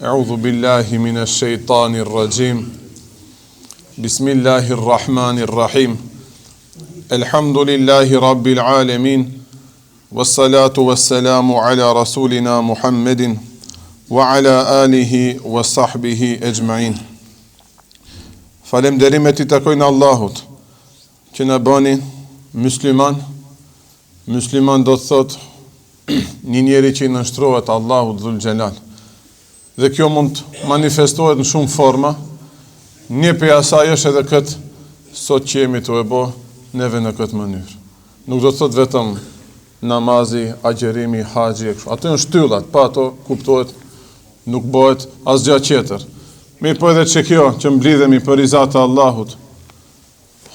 A'udhu billahi minash shaitanir rajim. Bismillahir rahmanir rahim. Alhamdulillahi rabbil alamin. Wassalatu wassalamu ala rasulina Muhammedin wa ala alihi wa sahbihi ajma'in. Falenderimet I takojnë Allahut që na bëni musliman. Musliman do të thotë një njeri që I nështrohet Allahut Dhul Gjelal. Dhe kjo mund të manifestohet në shumë forma. Një për asaj është edhe këtë sot që jemi të e bo neve në këtë mënyrë. Nuk do të thot vetëm namazi, agjerimi, haxhi e kështu. Ato janë shtyllat, pa ato kuptohet nuk bëhet asgjë tjetër. Mirë po edhe që kjo që mblidhemi për rizat e Allahut.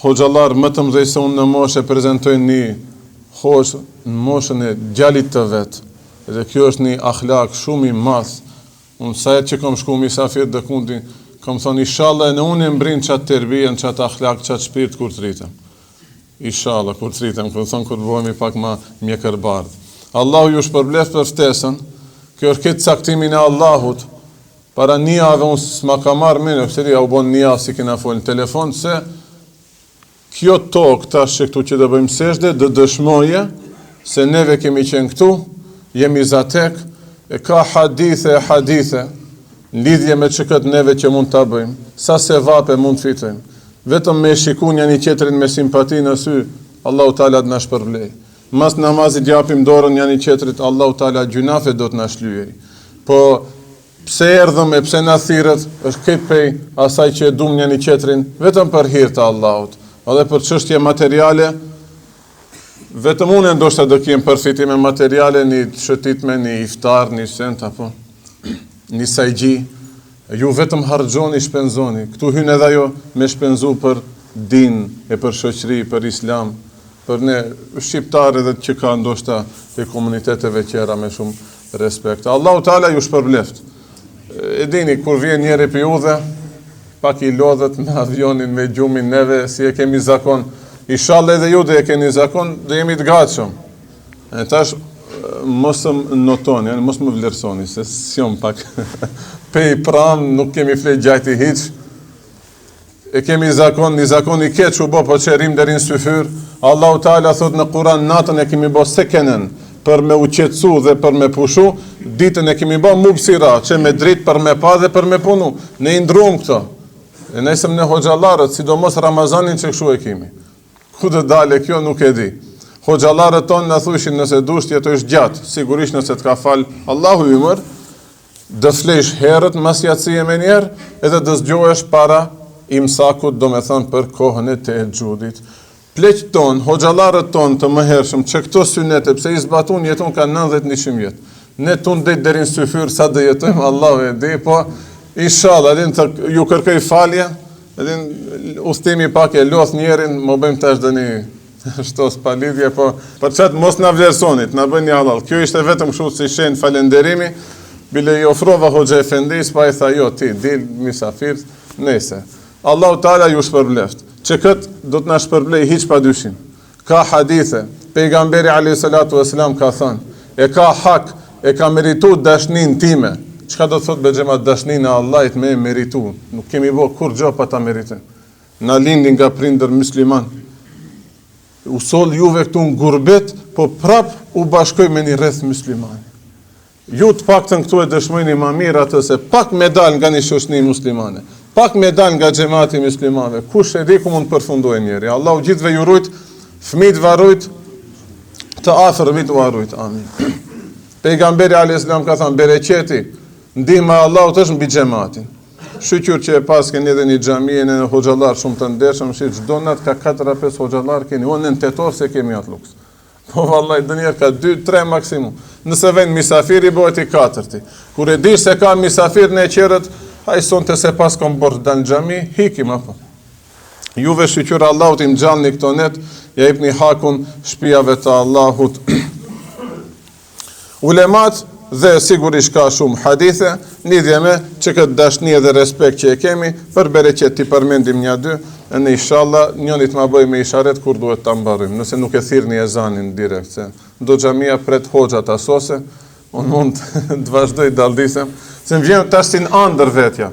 Hoxhallar më të mëdhej se unë në moshë prezantojnë një hoxh në moshën e djalit të vet. Dhe kjo është një akhlak shumë I madh. Unë sa që kam shku misafir dhe kundin, kam thonë, inshallah, në unë e mbrin qatë tërbijen, qatë akhlak, qatë shpirt kur të rritem. Inshallah, kur të rritem, kur thonë, kur bëhemi pak ma mjekërbardh. Allahu ju shpërbleft për ftesën, kjo është këtë caktimin e Allahut, para një ave unë s'ma ka marrë mene, pësëri, u bon një ave si kena folë në telefon, se kjo tokë tash që këtu që dhe bëjmë seshde, dhe dëshmoje, se neve kemi qenë këtu, jemi zatek, e ka hadithe, lidhje me që këtë neve që mund të bëjmë, sa se vape mund të fitojmë, vetëm me shiku një qetërin me simpati në sy, Allahu Teala të na shpërblej. Mas namazit japim dorën një qetërit, Allahu Teala gjunafe do të na shlyej. Po, pse erdhëm e pse na thirrët, është këtë pej asaj që e dum një qetërin, vetëm për hir të Allahut, edhe për çështje materiale. Vetëm unë ndoshta do kem përfitime materiale, një shëtitme, një iftar, një sent, apo një sajgji. Ju vetëm harxhoni, shpenzoni. Këtu hyn edhe ajo me shpenzu për din, e për shoqëri, për islam, për ne shqiptarë edhe që ka ndoshta e komuniteteve tjera me shumë respekt. Allahu Teala ju shpërbleft. E dini, kur vjen njeri për udhe, pak I lodhet me avionin, me gjumin neve, si e kemi zakon. Inshallah edhe ju dhe e keni zakon, dhe jemi të gatshëm. E tash, mos më notoni, mos më vlerësoni, se s'jom pak. Pej pram, nuk kemi flet gjajti hiç. E kemi zakon, një zakon I keq u bo, po që rim deri në syfyr. Allahu Teala thot në Kur'an, natën e kemi bo sekenen, për me u qetësu dhe për me pushu, ditën e kemi bo mubsira, që me dritë për me pa dhe për me punu. Ne I ndrum këto. E nesëm në hoxhallarët, sidomos Ramazanin që këshu e kemi. Ku të dale kjo nuk e di. Hoxhallarët tonë në thushin nëse dush jetojsh gjatë, sigurisht nëse të ka falë Allahu ymër, dë flesh herët mas jatësie me njerë, edhe dë zgjohesh para imsakut, do me thënë për kohën e tehegjudit. Pleqë tonë, hoxhallarët tonë të më hershëm, që këto synete, pse I zbatun, jetun ka 90-100 jetë. Ne tunë dhe deri në syfyr, sa dhe jetojmë, Allahu e di, po, inshallah, ju kërkoj falje, edhin ustimi pak e loth njerin, më bëjmë tash dhe një shtos pa lidhje, po për qatë mos na vlerësonit, na bëjnë një halal. Kjo ishte vetëm kështu si shenë falenderimi, bile I ofrova Hoxha Efendis, pa I tha jo, ti, dil, misafir, nese. Allahu Teala ju shpërbleft, që këtë do të na shpërblej hiq pa dyshim. Ka hadithe, pejgamberi a.s. ka thënë, e ka hak, e ka meritu dashnin time. Çka do të thot bexhema dashnin e Allahit me meritu? Nuk kemi bë kur gjë pa ta meritë. Na lindin nga prindër musliman. U sol juve këtu në gurbet, po prap u bashkoj me një rreth musliman. Ju të paktën këtu e dëshmojni më mirë atë se pak me dal nga një shoqëni muslimane. Pak me dal nga xhamati muslimanëve. Kush e di ku mund të përfundojë njëri. Allahu gjithëve ju rujt, fëmijët varujt, të afërmit u harujt. Amin. Pejgamberi a.s. ka thënë bereqeti ndihma e Allahut është mbi xhamatin. Shqyr që e pas keni edhe një xhami në hoxhallar shumë të ndershëm, që çdo nat ka 4-5 hoxhallar keni, unë në tetor se kemi atë luks. Po vallahi dënjer ka 2-3 maksimum. Nëse vjen misafiri bëhet I 4. Kur e dish se ka misafir në qerët, ai sonte se pas kom bërë dan xhami, hikim apo. Juve shqyr Allahut I mgjallni këto net, ja jepni hakun shtëpiave të Allahut. Ulemat dhe sigurisht ka shumë hadithe, lidhje me që këtë dashni dhe respekt që e kemi, për bereqet t'i përmendim një dy, në inshallah njënit ma bëj me isharet kur duhet t'a mbarojmë, nëse nuk e thirë një ezanin direkt, se do xhamia pret hoxhat asose, unë mund të vazhdoj daldisem, Se më vjen tash si në andër vetja.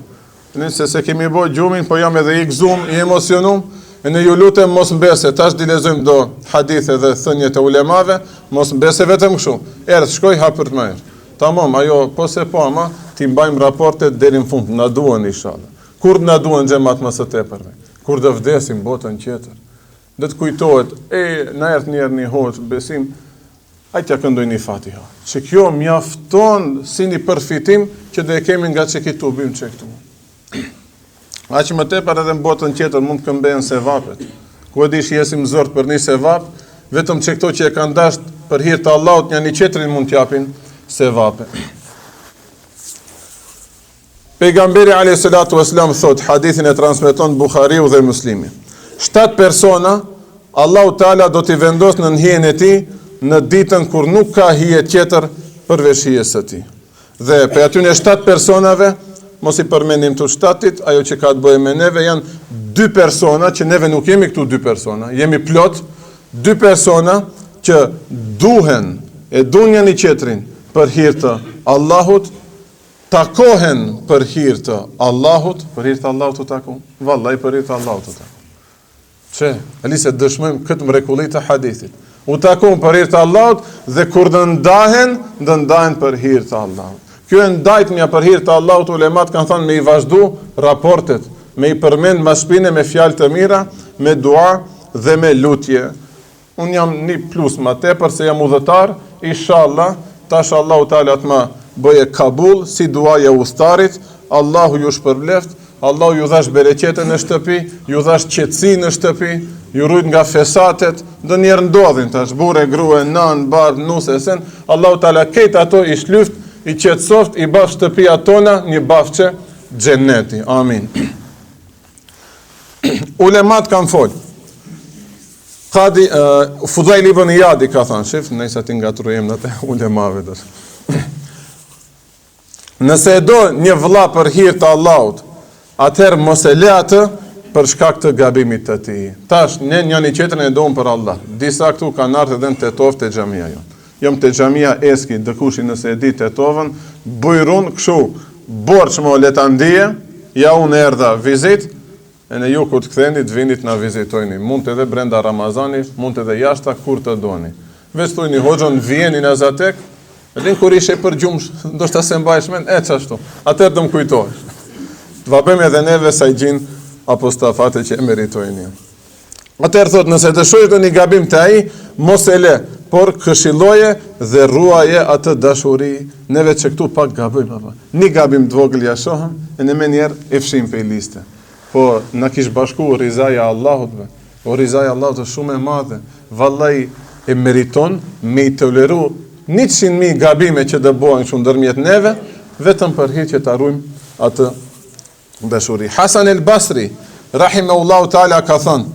Nëse se kemi bërë gjumin, po jam edhe i gëzum, i emocionum, e në ju lutem mos mbese, tash di lexojmë do hadithe dhe thënjet e ulemave, mos mbese vetëm kështu. Shkoj hapër të merr. Tamam, ajo po se po, ama ti mbajmë raportet deri në fund, na duan inshallah. Kur na duan xhamat më së tepërme? Kur do vdesim botën tjetër? Do të kujtohet, na erdh një hoç besim, ajtja këndoj një Fatiha. Që kjo mjafton si një përfitim që do e kemi nga që këtu bëjmë që këtu. Aq më tepër edhe në botën tjetër mund të këmbehen sevapet. Ku e dish jesim zort për një sevap, vetëm që këto që e kanë dashur për hir të Allahut një tjetrin mund t'japin sevape. Pejgamberi alayhis salatu wassalam thot, hadithin e transmeton Buhariu dhe Muslimi. 7 persona Allahu Teala do t'i vendos në hijen e tij në ditën kur nuk ka hije tjetër përveç hijes së tij. Dhe për atyne 7 personave, mos i përmendim të 7-it, ajo që ka të bëjë me neve janë 2 persona, që neve nuk jemi këtu 2 persona, jemi plot 2 persona që duhen e dunja një tjetrin për hir të Allahut, takohen për hir të Allahut, për hir të Allahut të takon. Vallai për hir të Allahut të takon. Që, alise dëshmojmë këtë mrekulli të hadithit. U takon për hir të Allahut dhe kur do ndahen për hir të Allahut. Kjo e ndajtmja për hir të Allahut, ulemat kanë thënë me i vazhdu raportet, me i përmend mashpine me fjalë të mira, me dua dhe me lutje. Unë jam një plus ma tepër se jam udhëtar, inshallah, tash Allahu Teala të ma bëje kabul si duaja e udhëtarit, Allahu ju shpërbleft, Allahu ju dhash bereqete në shtëpi, ju dhash qetësi në shtëpi, ju rujt nga fesatet, do njerë ndodhin tash, burre, grue, nan, bardh, nuse, sen, Allahu Teala kejt ato i shlyft, i qetësoft, i baf shtëpia tona, një bafçe xheneti. Amin. Ulemat kanë folë. Qadi Fudail ibn Iyadi ka thënë, shif, nëse ti ngatrojmë atë ulemave dot. Nëse e do një vëlla për hir të Allahut, atëherë mos e le atë për shkak të gabimit të tij. Tash ne njëri tjetrin e domun për Allah. Disa këtu kanë ardhur edhe në Tetov te xhamia jon. Jam te xhamia eski, dëkushi nëse e di Tetovën, bujrun kështu, borç më le ta ndije, ja unë erdha vizit, e në ju kur të ktheni të vinit na vizitojni. Mund edhe brenda Ramazanit, mund edhe jashta kur të doni. Veç thoni hoxhon vjeni në Zatek, edhe kur ishe për gjumsh, ndoshta se mbajsh mend, çashtu. Atëherë do më kujtohesh. Të vapem edhe neve sa i gjin apostafate që e meritojnë. Atëherë thot, nëse të shohësh një gabim të ai, mos e le, por këshilloje dhe ruaje atë dashuri. Neve që këtu pak gabojmë, papa. Një gabim të vogël ja shohëm, e në menjerë e fshim për liste. Po, na kish bashku rizaja Allahut, o rizaja Allahut është shumë e madhe. Vallai e meriton me i toleru 100.000 gabime që dëbojnë që ndërmjet neve, vetëm për hir që të arrujmë atë dashuri. Hasan el Basri, rahimahullahu ta'ala, ka thënë,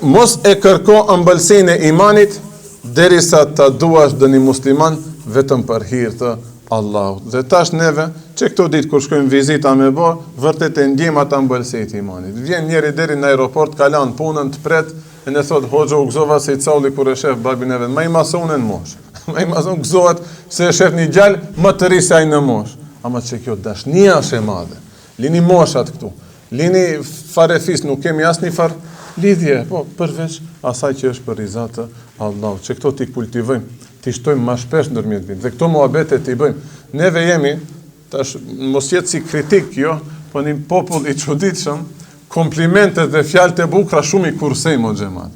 mos e kërko ëmbëlsinë e imanit derisa ta duash dëni musliman vetëm për hir të Allahut. Dhe tash neve, që këto ditë kur shkojmë vizita me bo, vërtet e ndjejmë ata ëmbëlsi të imanit. Vjen njëri deri në aeroport, kalan punën të pret, e ne thot hoxha u gëzova se i calli kur e shef babin e vet. Ma i masonën mosh. Ma i mason gëzohet se e shef një gjallë më të ri se ai në mosh. Ama që kjo dashnia është e madhe. Lini moshat këtu. Lini farefis, nuk kemi asnjë far lidhje, po përveç asaj që është për rizatë Allah, që këto t'i kultivojmë, t'i shtojmë ma shpesh ndërmjet vitit, dhe këto muhabete t'i bëjmë. Neve jemi, tash mos jetë si kritik kjo, po një popull i çuditshëm, komplimentet dhe fjalët e bukura shumë i kursejmë o xhamat.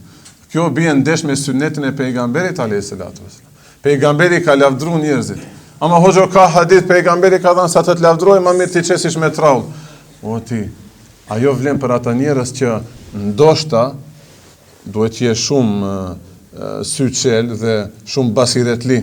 Kjo bie ndesh me sunetin e pejgamberit alayhis salatu wasallam. Pejgamberi ka lavdruar njerëzit. Ama hoxha ka hadith pejgamberi ka thënë sa të lavdroj më mirë ti çesish me traull. O ti, ajo vlen për ata njerëz që ndoshta duhet të jesh shumë syçel dhe shumë basiretli,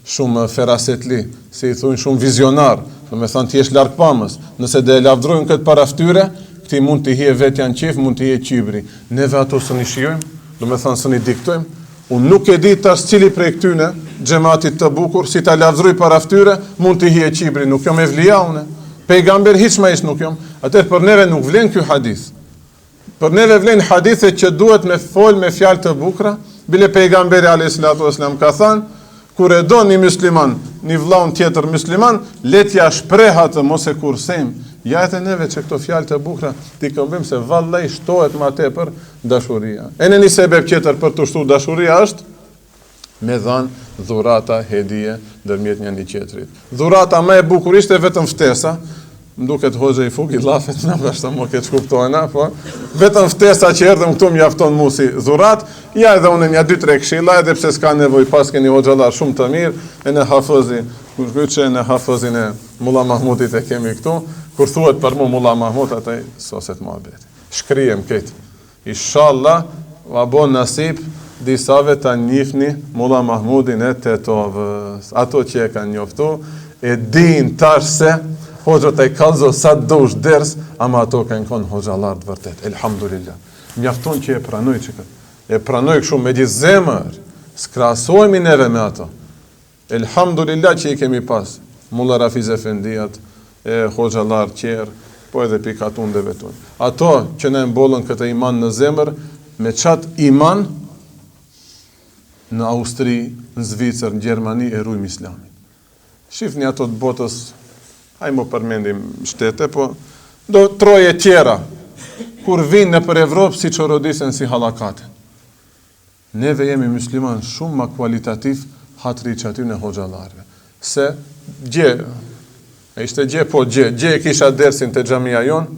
shumë ferasetli, si i thonë shumë vizionar, do të thonë ti je larg pamës. Nëse do e lavdrojmë këtë paraftyre, ti mund të hije vetjan qef, mund të hije qibri. Neve ato së një shijojmë, do të thonë së një diktojmë. Unë nuk e di tash cili prej këtyne xhamatit të bukur, si ta lavdroj paraftyre, mund të hije qibri, nuk jam e vlija une. Pejgamber hiç më is nuk jam. Atëherë për neve nuk vlen ky hadith. Për neve vlen hadithe që duhet me fol me fjalë të bukura. Bile pejgamberi alayhis salatu wasallam ka thënë, Kur e do një musliman, një vllaun tjetër musliman, letja shpreh atë, mos e kursejm. Ja edhe neve që këto fjalë të bukura ti këmbim se vallai shtohet më tepër dashuria. E në një sebeb tjetër për të shtuar dashuria është me dhanë dhurata, hedije ndërmjet një tjetrit. Dhurata më e bukur ishte vetëm ftesa. Më duket hoxha i fugi lafet na bashkë më ke kuptojna, po vetëm ftesa që erdhëm këtu mjafton mu si dhurat, ja edhe unë një 2-3 këshilla, edhe pse s'ka nevojë pas keni hoxhallar shumë të mirë, e në hafizi, kur kyçe në hafizin e Mulla Mahmudit e kemi këtu, kur thuhet për mu Mulla Mahmud atë soset muhabet. Shkrijem këtë. Inshallah, va bon nasib disave ta njihni Mulla Mahmudin e Tetovës. Ato që e kanë njoftu e din tash se hoxhët e kallzo sa dush ders, ama ato kanë qenë hoxhallar të vërtet. Elhamdulillah. Mjafton që e pranoj çka. E pranoj kështu me gjithë zemër. Skrahasohemi neve me ato. Elhamdulillah që i kemi pas. Mulla Rafiz Efendiat, e hoxhallar tjerë, po edhe pikatundeve tonë. Ato që ne mbollën këtë iman në zemër, me çat iman në Austri, në Zvicër, në Gjermani e rujmë islamin. Shifni ato të botës. Hajmo përmendim shtete, po do troje tjera, kur vinë në për Evropë si që rodisen si halakate. Neve jemi musliman shumë ma kualitativ hatri që aty në hoxhallarve. Se gje e kisha dersin të xhamia jon,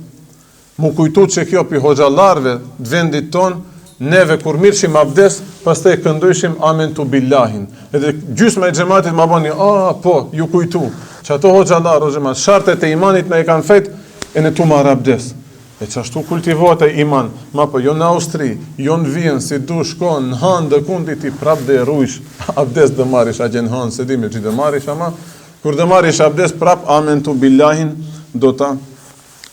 mu kujtu që kjo pi hoxhallarve të vendit ton, neve kur mirëshim abdes, pastaj këndojshim amen tu billahin. Edhe gjysma e xhamatit ma bani, po, ju kujtu. Që ato hoxhallar, shartet e imanit me e kanë fejt, e në tu marë abdes. E që ashtu kultivohet e iman, ma po jo në Austri, jo në Vjen, si du shkon, në hanë dë kundi ti prap dhe rujsh, abdes dë marish, a gjenë hanë, se dime që dë marish, ama, kur dë marish abdes, prap amen tu billahin, do ta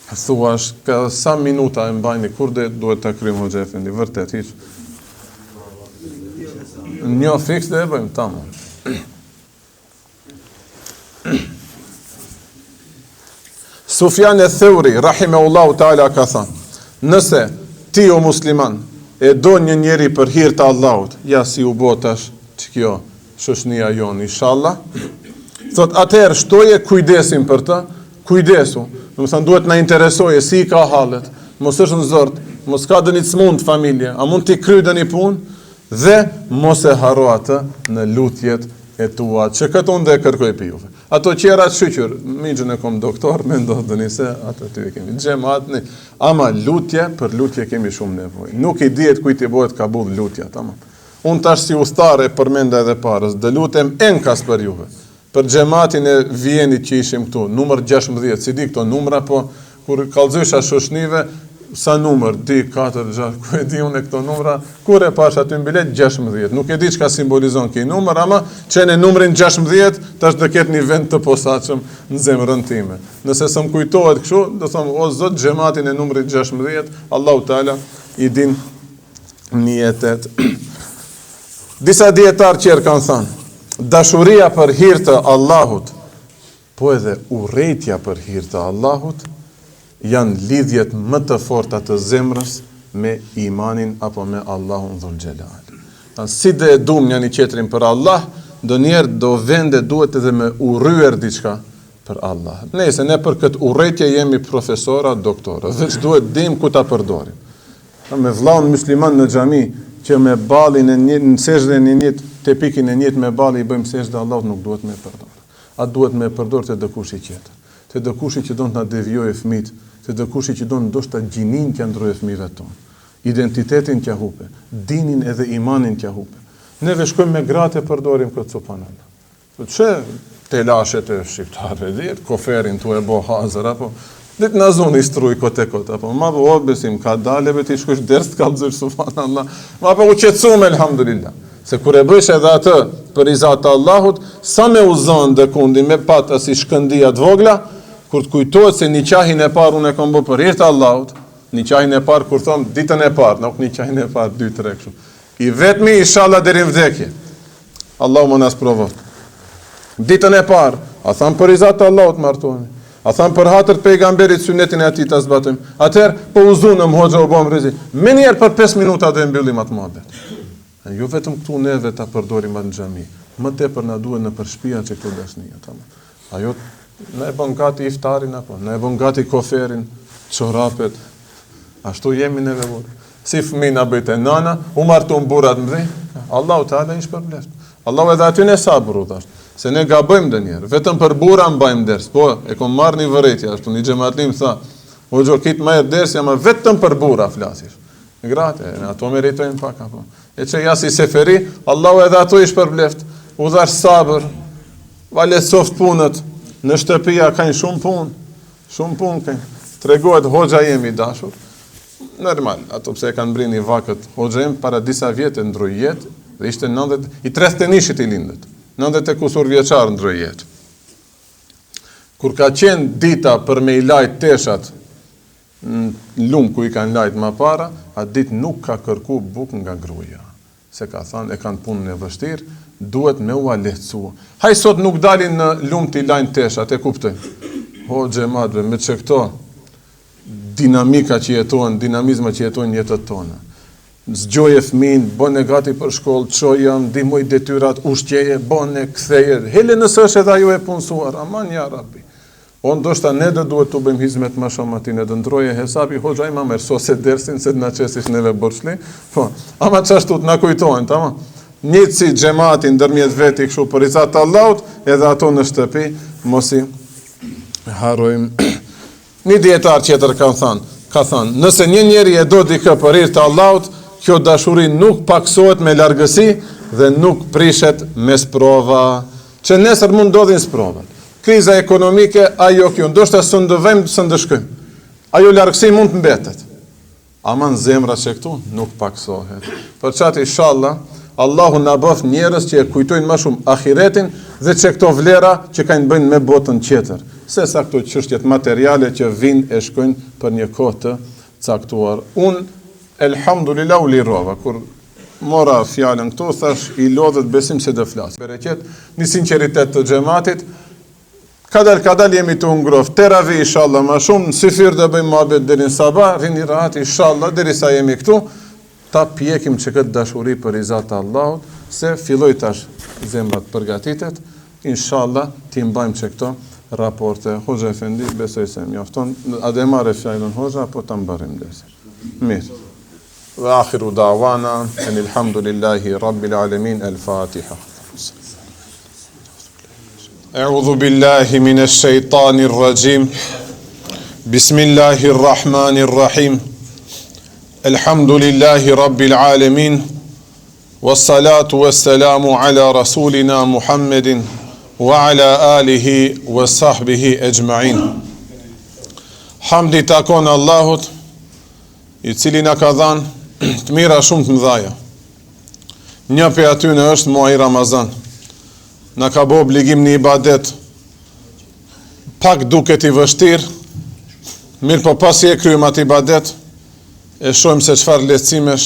thuash, ka sa minuta e mbajni, kur dhe duhet të krym hoxha efendi, vërtet, hiq. Një fiks dhe e bëjmë, tamam. Sufjan e Theuri, rahimehullahu ta'ala, ka thënë, nëse ti o musliman e do një njeri për hir të Allahut, ja si u botash që kjo shoshnia jonë, inshallah, thot atëherë shtoje kujdesim për të, kujdesu, do të thënë duhet na interesoje si ka hallet, mos është në zort, mos ka dëni smund familje, a mund t'i kry dëni punë dhe mos e haro atë në lutjet e tua, që këtë unë dhe kërkoj për juve. Ato qera të shqyqyr, migjën e kom doktor, me ndodhë se ato ty e kemi gjemat, ama lutje, për lutje kemi shumë nevoj. Nuk i dihet kujt i bëhet kabull lutja, tamam. Unë tash si ustare përmenda edhe parës, dhe lutem enkas për juve. Për xhamatin e Vjenit që ishim këtu, numër 16, si di këto numra, po kur kallëzysha shoshnive, sa numër, 2, 4, 6, ku e di unë e këto numra, kur e pash aty në bilet, 16. Nuk e di çka simbolizon këj numër, ama që në numrin 16, tash do ketë një vend të posaçëm në zemrën time. Nëse s'm kujtohet kështu, do them, o Zot, xhamatin e numrit 16, Allahu Teala i din niyetet. Disa dietar tjerë kanë thënë, dashuria për hir të Allahut, po edhe urrejtja për hir të Allahut, janë lidhjet më të forta të zemrës me imanin apo me Allahun dhul xhelal. Si dhe e dum një tjetrin për Allah, do njerë do vende duhet edhe me urryer diçka për Allah. Nëse ne për këtë urrëtie jemi profesora, doktora, veç duhet dim ku ta përdorim. Me vllaun musliman në xhami që me ballin e një në sejdën e një te pikin e një me balli i bëjmë sejdë Allahut, nuk duhet me përdor. A duhet me përdor te dikush i tjetër. Te dikush që don të na devijojë fëmijët, te dikush që don ndoshta gjinin që ndrojë fëmijëve tonë. Identitetin që hupe, dinin edhe imanin që hupe. Neve shkojmë me gratë e përdorim këtë subhanallah. Po çe te lashet e shqiptarëve diet, koferin tu e bo hazër apo dit na zoni struj kote apo ma po besim ka daleve ti shkosh ders të kallëzosh subhanallah. Ma po u qetësuam elhamdulillah. Se kur e bësh edhe atë për izat të Allahut, sa me uzon dhe kundi me pata si shkëndia të vogla, kur të kujtohet se niqahin e parë unë e kam bë për hir të Allahut, niqahin e parë kur thon ditën e parë, nuk niqahin e parë 2-3 kështu. I vetmi inshallah deri në vdekje. Allahu më na sprovon. Ditën e parë, a tham për izat të Allahut martohemi. A tham për hatër të pejgamberit sunetin e atij ta zbatojmë. Atëherë po uzunëm hoxha u bëm rrezik. Më njëherë për 5 minuta do e mbyllim atë muhabet. Jo vetëm këtu neve ta përdorim atë në xhami. më tepër na duhet në përshpia që këto dashnia, tamam. Ajo na e bën gati iftarin apo, na e bën gati koferin, çorapet. Ashtu jemi neve vot. Si fëmijë na bëjtë nana, u marton burrat më dhej. Allahu Teala i shpërbleft. Allahu edhe aty ne sabër u thash. Se ne gabojmë ndonjëherë, vetëm për burra mbajmë ders. Po, e kom marrë një vërejtje ashtu, një xhamatlim tha, o xhokit më jep ders, ama vetëm për burra flasish. Gratë, ne ato meritojnë pak apo. E që jasi seferi, Allahu edhe ato i shpërbleft. U dhash sabër, vale soft punët, në shtëpia kanë shumë punë kanë. Tregohet hoxha jemi dashur. Normal, ato pse kanë mbrini vakët, hoxha jem para disa vjetë ndroi jetë, dhe ishte 90, i 31 i lindët. 90 e kusur vjeçar ndroi jetë. Kur ka qenë dita për me i lajt teshat në lumë ku i kanë lajt ma para, atë ditë nuk ka kërku bukë nga gruaja. Se ka thënë, e kanë punën e vështirë, duhet me ua lehtësua. Haj sot nuk dalin në lumë t'i lajnë teshat, e kuptojnë. O xhamatve, me që këto dinamika që jetojnë, dinamizma që jetojnë jetët tona. Zgjoje fëmin, bëne gati për shkollë, çoja, ndihmoj detyrat, ushqeje, bëne, ktheje. Hele nësë është edhe ajo e punësuar, aman ja Rabbi. O ndoshta ne do duhet të bëjmë hizmet më shumë aty, ne do ndroje hesapi, hoxha ima merr sose dersin se na çesish neve borxhli. Po, ama çashtu na kujtojnë, tamam. Njëtë si xhamati ndërmjet veti kështu për izat Allahut, edhe ato në shtëpi mos i harrojmë. Një dietar tjetër ka thënë, nëse një njeri e do dikë për hir të Allahut, kjo dashuri nuk paksohet me largësi dhe nuk prishet me sprova, që nesër mund ndodhin sprovat. Kriza ekonomike, ajo kjo, ndoshta së ndëvejmë, së ndëshkojmë. Ajo largësi mund të mbetet. Aman zemra që këtu nuk paksohet. Për qatë inshallah, Allahu na bëf njerëz që e kujtojnë më shumë ahiretin dhe që këto vlera që kanë bëjnë me botën tjetër. Se sa këto çështjet materiale që vinë e shkojnë për një kohë të caktuar. Unë, elhamdulillah, u lirova, kur mora fjalën këtu, thash, i lodhet besim se do flas. Bereqet, një sinqeritet të xhamatit, kadal jemi të ngroft, teravi inshallah më shumë, në syfir dhe bëjmë muhabet deri në sabah, rini rahat inshallah derisa jemi këtu, ta pjekim që këtë dashuri për izat të Allahut, se filloj tash zemrat përgatitet, inshallah ti mbajmë që këto raporte. Hoxha Efendi, besoj se mjafton, a dhe marrë fjalën hoxha, po ta mbarim dersin. Mirë. Wa akhiru da'wana alhamdulillahi rabbil alamin. Al-Fatiha. A'udhu billahi minash shaitanir rajim. Bismillahir rahmanir rahim. Alhamdulillahi rabbil alamin. Wassalatu wassalamu ala rasulina Muhammedin wa ala alihi wa sahbihi ejma'in. Hamdi takon Allahut, i cili na ka dhënë të mira shumë të mëdhaja. Një për atyne është muaji Ramazan. Na ka bë obligim një ibadet, pak duket i vështirë, mirë po pasi e kryem atë ibadet, e shohim se çfarë lehtësimesh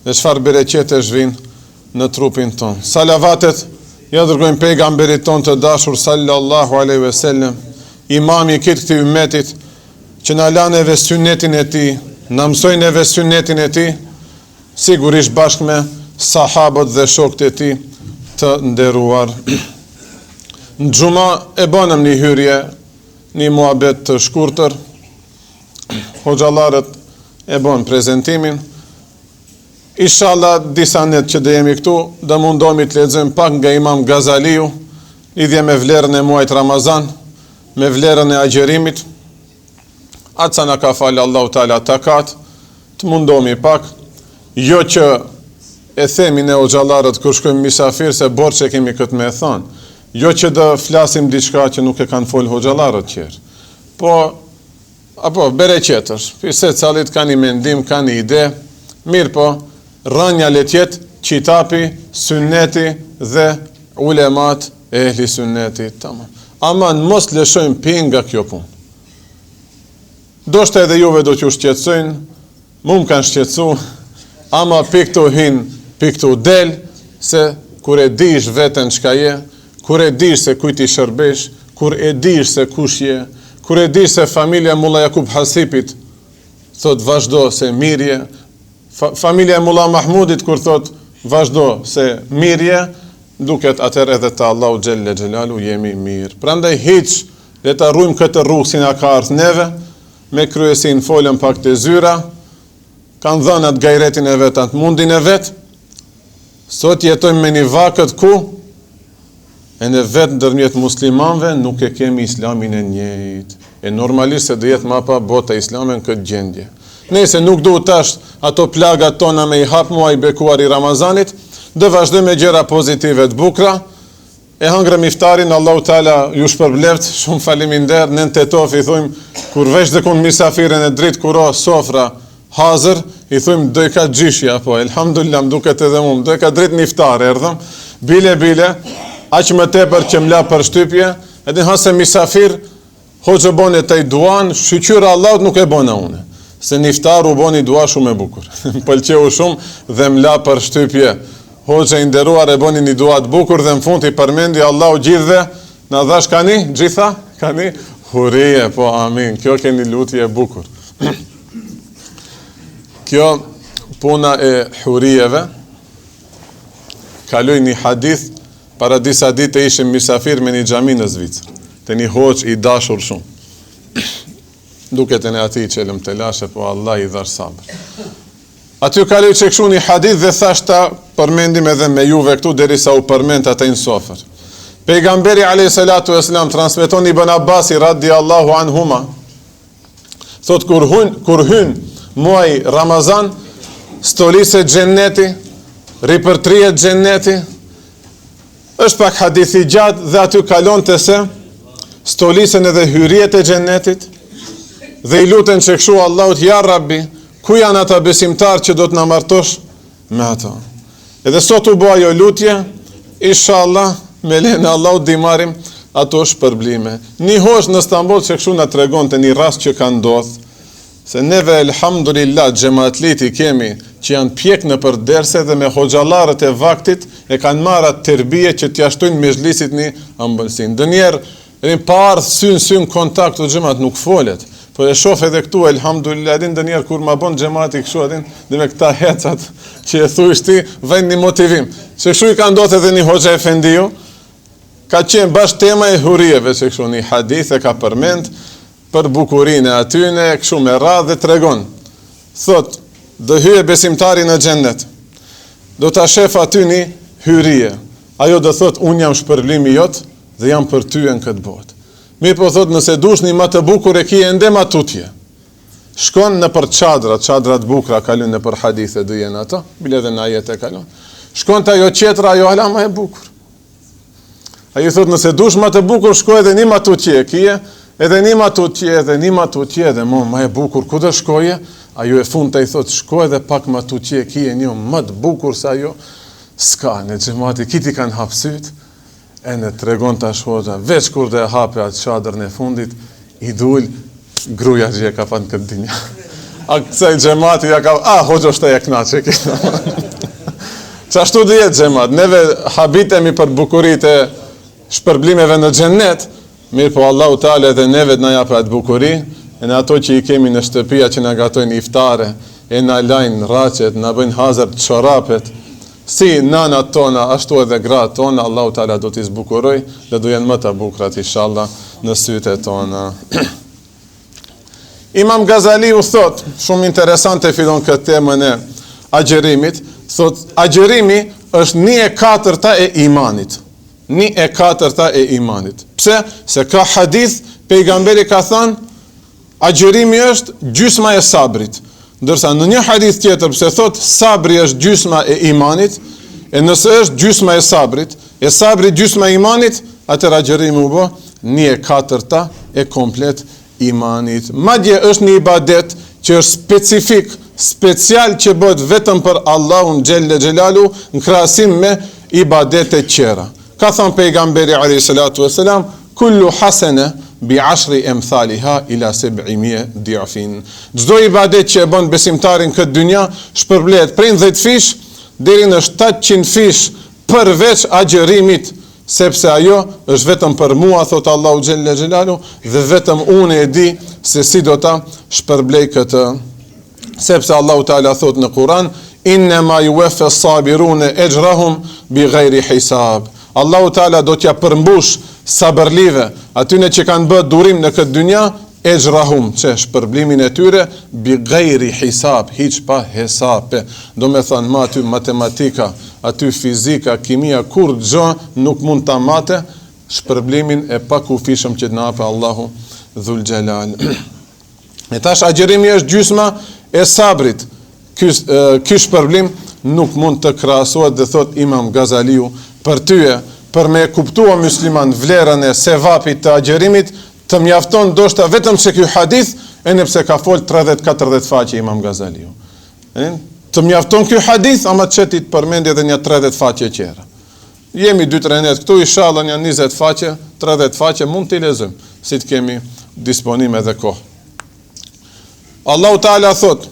dhe çfarë bereqetesh vinë në trupin ton. Salavatet ja dërgojmë pejgamberit ton të dashur sallallahu alaihi wasallam, imami i këtij ummetit, që na lanë ve sunnetin e tij, na mësojnë ve sunnetin e tij, sigurisht bashkë me sahabët dhe shokët e tij të nderuar. Në xhuma e bënëm një hyrje, një muhabet të shkurtër. Hoxhallarët e bën prezantimin. Inshallah disa net që do jemi këtu, do mundohemi të lexojmë pak nga Imam Gazaliu, lidhje me vlerën e muajit Ramazan, me vlerën e agjerimit. Atë sa na ka falë Allahu Teala takat, të mundohemi pak, jo që e themi ne hoxhallarët kur shkojmë misafir se borxhe kemi këtë me thënë. Jo që do flasim diçka që nuk e kanë fol hoxhallarët tjerë. Po apo bereqetësh, pse calit kanë një mendim, kanë një ide, mirë po, rënja le të jetë qitapi, sunneti dhe ulemat e ehli sunneti. Tamam. Aman mos lëshojmë pinga kjo punë. Do shte edhe juve do t'ju shqetësojnë, mu më kanë shqetësu, ama piktu hin, piktu del, se kur e dish veten çka je, kur e dish se kujt i shërbesh, kur e dish se kush je, kur e dish se familja Mulla Jakub Hasipit thot vazhdo se mirje, familja Mulla Mahmudit kur thot vazhdo se mirje, duket atëherë edhe te Allahu xhelle xhelalu jemi mirë. Prandaj hiç le ta rrujmë këtë rrugë si na ka ardhur neve, me kryesin folën pak të zyra, kanë dhënë atë gajretin e vet, atë mundin e vet. Sot jetojmë me një vakët ku e në vetë ndërmjet muslimanve nuk e kemi islamin e njëjtë. E normalisht se do jetë ma pa bota islame në këtë gjendje. Nëse nuk duhet tash ato plagat tona me i hap muaj bekuar i Ramazanit, do vazhdojmë me gjëra pozitive të bukura. E hangrëm iftarin, Allahu Teala ju shpërbleft, shumë faleminderit, nën tetof i thojmë kur veç dhe kun misafirin e dritë kuro sofra hazër, i thojmë do i ka gjishja, po elhamdulillah duket edhe mua, do i ka dritë në iftar, erdhëm, bile, aq më tepër që m'la për shtypje, edhe hase misafir, hoxhë bone të i duan, shqyqyra Allahut nuk e bona une. Se në iftar u boni dua shumë e bukur. Pëlqeu shumë dhe m'la për shtypje. Hoxhë i nderuar e boni një dua të bukur dhe në fund i përmendi Allahu gjithve, na dhash kani, gjitha, kani, hurije, po amin, kjo keni lutje e bukur. Kjo puna e hurijeve, kaloj një hadith, para disa ditë ishim misafir me një xhami në Zvicër, te një hoxh i dashur shumë. Duket e në ati që lëm të lashe, po Allah i dhash sabër. Aty kaloj që këshu një hadith dhe thashta përmendim edhe me juve këtu derisa u përmend atë në sofër. Pejgamberi alayhi salatu vesselam transmeton Ibn Abbasi radiallahu anhuma, thot kur hyn muaj Ramazan, stoliset xhenneti, ripërtrihet xhenneti. Është pak hadithi gjatë dhe aty kalon të se stolisen edhe hyrjet e xhennetit dhe i luten që këshu Allahut, ja Rabbi, ku janë ata besimtar që do të na martosh me ata. Edhe sot u bë ajo lutje, inshallah me lehen Allahut di marrim ato shpërblime. Një hoxh në Stamboll që këshu na tregonte një rast që ka ndodhur, se neve elhamdulillah xhamatliti kemi që janë pjek në për derse dhe me hoxhallarët e vaktit e kanë marrë atë tërbije që t'ja shtojnë me zhlisit një ambëlsin. Dënjerë, pa ardhë syn kontakt të xhamat nuk folet, po e shof edhe këtu, elhamdulillah, edhin dënjerë kur ma bon xhamati këshu, edhin dhe me këta hecat që e thujsh ti, vend një motivim. Se këshu i ka ndodhur edhe një hoxha efendiu, ka qenë bash tema e hurijeve, se këshu një hadith e ka përmend, për bukurinë e atyne, këshu me radhë dhe tregon. Thot, do hyje besimtari në xhennet. Do ta shef aty një hyrje. Ajo do thot, unë jam shpërblimi jot dhe jam për ty në këtë botë. Mirë po thot, nëse dush një më të bukur e kije ende ma tutje. Shkon në për çadrat bukura kalon në për hadithe do jenë ato, bile edhe në ajete kalon. Shkon të ajo qetra, ajo hala ma e bukur. Ajo thot, nëse dush më të bukur, shko edhe një më tutje e kije, edhe një ma tutje, edhe ma e bukur, ku dhe shkoje? Ajo e fund të i thot, shko edhe pak ma tutje, kije një më të bukur sa jo, s'ka, në xhamati, kiti kanë hapsyt, e në tregon të ashhoxha, veç kur dhe hape atë qadrën e fundit, i dul, gruja që e ka pa në këtë dinja. A kësaj xhamati, hoxho shte e knaqe, qashtu dhe jetë xhamat, neve habitemi për bukurit e shpërblimeve në xhennet, mirë po Allahu Teala edhe neve të na japë atë bukuri, e në ato që i kemi në shtëpia që na gatojnë iftare, e na lajnë raqet, na bëjnë hazër të çorapet, si nanat tona, ashtu edhe gratë tona, Allahu Teala do t'i zbukuroj dhe do jenë më të bukurat inshallah në sytë tona. Imam Gazali u thot, shumë interesante fillon këtë temën e agjerimit, thot, agjerimi është 1/4 e imanit. 1/4 e imanit. Pse? Se ka hadith, pejgamberi ka thënë, agjerimi është gjysma e sabrit. Ndërsa në një hadith tjetër, pse thot, sabri është gjysma e imanit, e nëse është gjysma e sabrit, e sabri gjysma e imanit, atër agjerimi u bë 1/4 e komplet imanit. Madje është një ibadet që është specifik, special që bëhet vetëm për Allahun xhelle xhelalu në krahasim me ibadetet tjera. Ka thënë pejgamberi alayhi salatu vesselam, kullu hasana bi 10 amthaliha ila 700 di'fin. Çdo ibadet që e bën besimtarin këtë dynja shpërblet prej 10 fish deri në 700 fish përveç agjerimit, sepse ajo është vetëm për mua, thot Allahu xhelle xhelalu, dhe vetëm unë e di se si do ta shpërblej këtë. Sepse Allahu Teala thot në Kur'an, Innema yuwaffa as-sabiruna ajrahum bighayri hisab. Allahu Taala do t'ja përmbush sabërlive atyne që kanë bërë durim në këtë dynja, ejrahum, që shpërblimin e tyre, bighayri hisab, hiç pa hesape. Do me thënë, ma aty matematika, aty fizika, kimia, kur gjë nuk mund ta mate shpërblimin e pakufishëm që të na japë Allahu Dhul Jalal. E tash agjerimi është gjysma e sabrit. Ky shpërblim nuk mund të krahasohet, dhe thot Imam Gazaliu, për tyje, për me kuptua musliman vlerën e sevapit të agjerimit, të mjafton ndoshta vetëm se ky hadith, e nëpse ka fol 30-40 faqe Imam Gazaliu. Të mjafton ky hadith, ama çeti të përmendje edhe një 30 faqe tjera. Jemi 2-3 net këtu, inshallah një 20 faqe, 30 faqe mund t'i lexojmë, si të kemi disponim edhe kohë. Allahu Taala thot,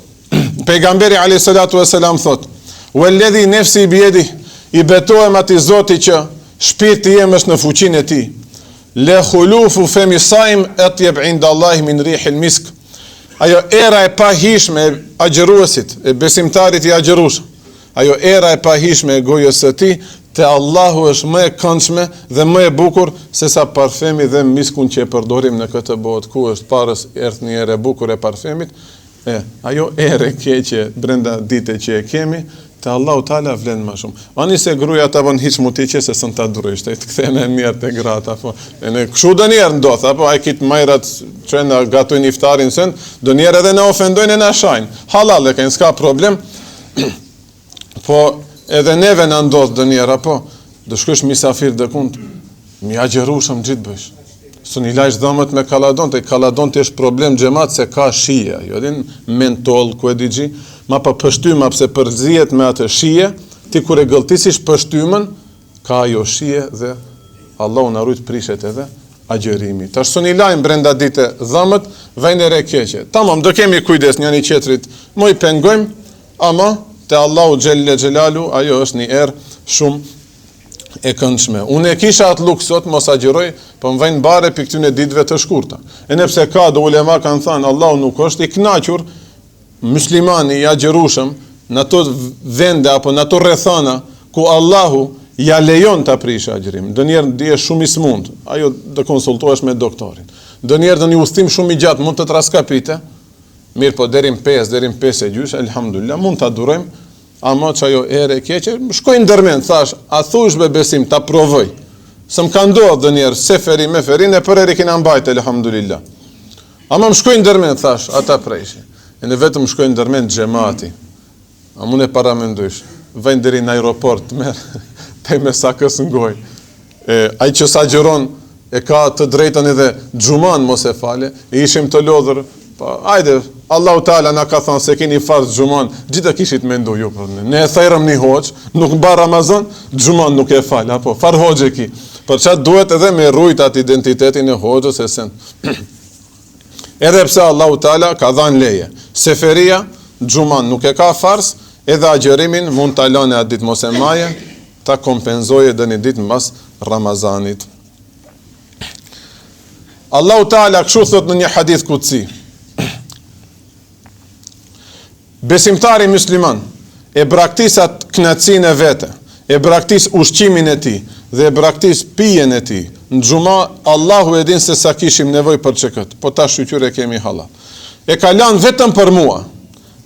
pejgamberi alayhi salatu wasalam thot, "Walladhi nafsi biyadi", i betohem atij Zoti që shpirti jem është në fuqinë e tij. "La khulufu fami saim atyab inda Allah min rihil misk." Ajo era e pahishme e agjëruesit, e besimtarit i agjërueshëm. Ajo era e pahishme e gojës së tij te Allahu është më e këndshme dhe më e bukur se sa parfemi dhe miskun që e përdorim në këtë botë. Ku është parës erdh një erë e bukur e parfemit, ajo erë keqe brenda ditës që e kemi, te Allahu Taala vlen më shumë. Ani se gruaja ta bën hiç mutiçe se s'ta durojsh, të kthehen e mirë te gratë apo. Ne kshu donier ndodh, apo ai kit majrat që na gatojnë iftarin sen, donier edhe na ofendojnë e na shajnë. Halal e kanë, s'ka problem. Po edhe neve na ndodh donier apo do shkosh misafir dikund, mi agjerushëm gjithë bësh. Së një lajsh dhëmët me kaladon, të kaladon të është problem gjemat se ka shije, jo din mentol, ku e digji, ma pa pështyma pëse përzijet me atë shije, ti kur e gëlltisish pështymën, ka ajo shije dhe Allah unë arrujt prishet edhe agjerimi. Ta së një lajmë brenda dite dhëmët, vejnë e re keqe. Tamam, do kemi kujdes një një qetrit, mo i pengojmë, ama te Allahu Gjelle Gjelalu, ajo është një erë shumë e këndshme. Unë e kisha atë luksot, mos agjeroj, po më vajnë bare për këtyne ditëve të shkurta. E nëpse ka do ulema kanë thënë, Allahu nuk është i kënaqur muslimani i agjerushëm në ato vende apo në ato rrethana ku Allahu ja lejon të prish agjerim. Ndonjëherë ndje shumë i smund, ajo do konsultohesh me doktorin. Ndonjëherë do një udhtim shumë i gjatë mund të traskapite, mirë po deri në 5 e gjysmë, elhamdulillah, mund ta durojmë. Ama që ajo ere e keqe, shkojnë dërmen, thash, a thush be besim, ta provoj. Se më ka ndodhë dhe njerë, seferi me ferin, e për eri kina mbajt, elhamdulillah. Ama më shkojnë dërmen, thash, ata prejshi. E në vetëm shkojnë dërmen gjemati. A mune para me ndojsh, vajnë deri në aeroport, merë, te me sa kësë ngoj. Aj që sa gjëron, e ka të drejtën edhe gjuman, mos e fale, e ishim të lodhër, ajde, Allahu Taala na ka thënë se keni farz xhuman, gjithë kishit mendoj ju për ne. Ne e thërëm një hoxh, nuk mba Ramazan, xhuman nuk e fal, apo far hoxhe ki. Për çfarë duhet edhe me rujt atë identitetin e hoxhës e sen. Edhe pse Allahu Taala ka dhënë leje. Seferia, xhuman nuk e ka farz, edhe agjerimin mund ta lënë atë ditë mos e maje, ta kompenzojë edhe një ditë mbas Ramazanit. Allahu Taala kështu thot në një hadith kutsi. Besimtari musliman e braktisat knatësinë e vete, e braktis ushqimin e tij dhe e braktis pijen e tij. Në xhuma Allahu e din se sa kishim nevojë për çkëtë, po ta shqyre kemi halal. E ka lënë vetëm për mua.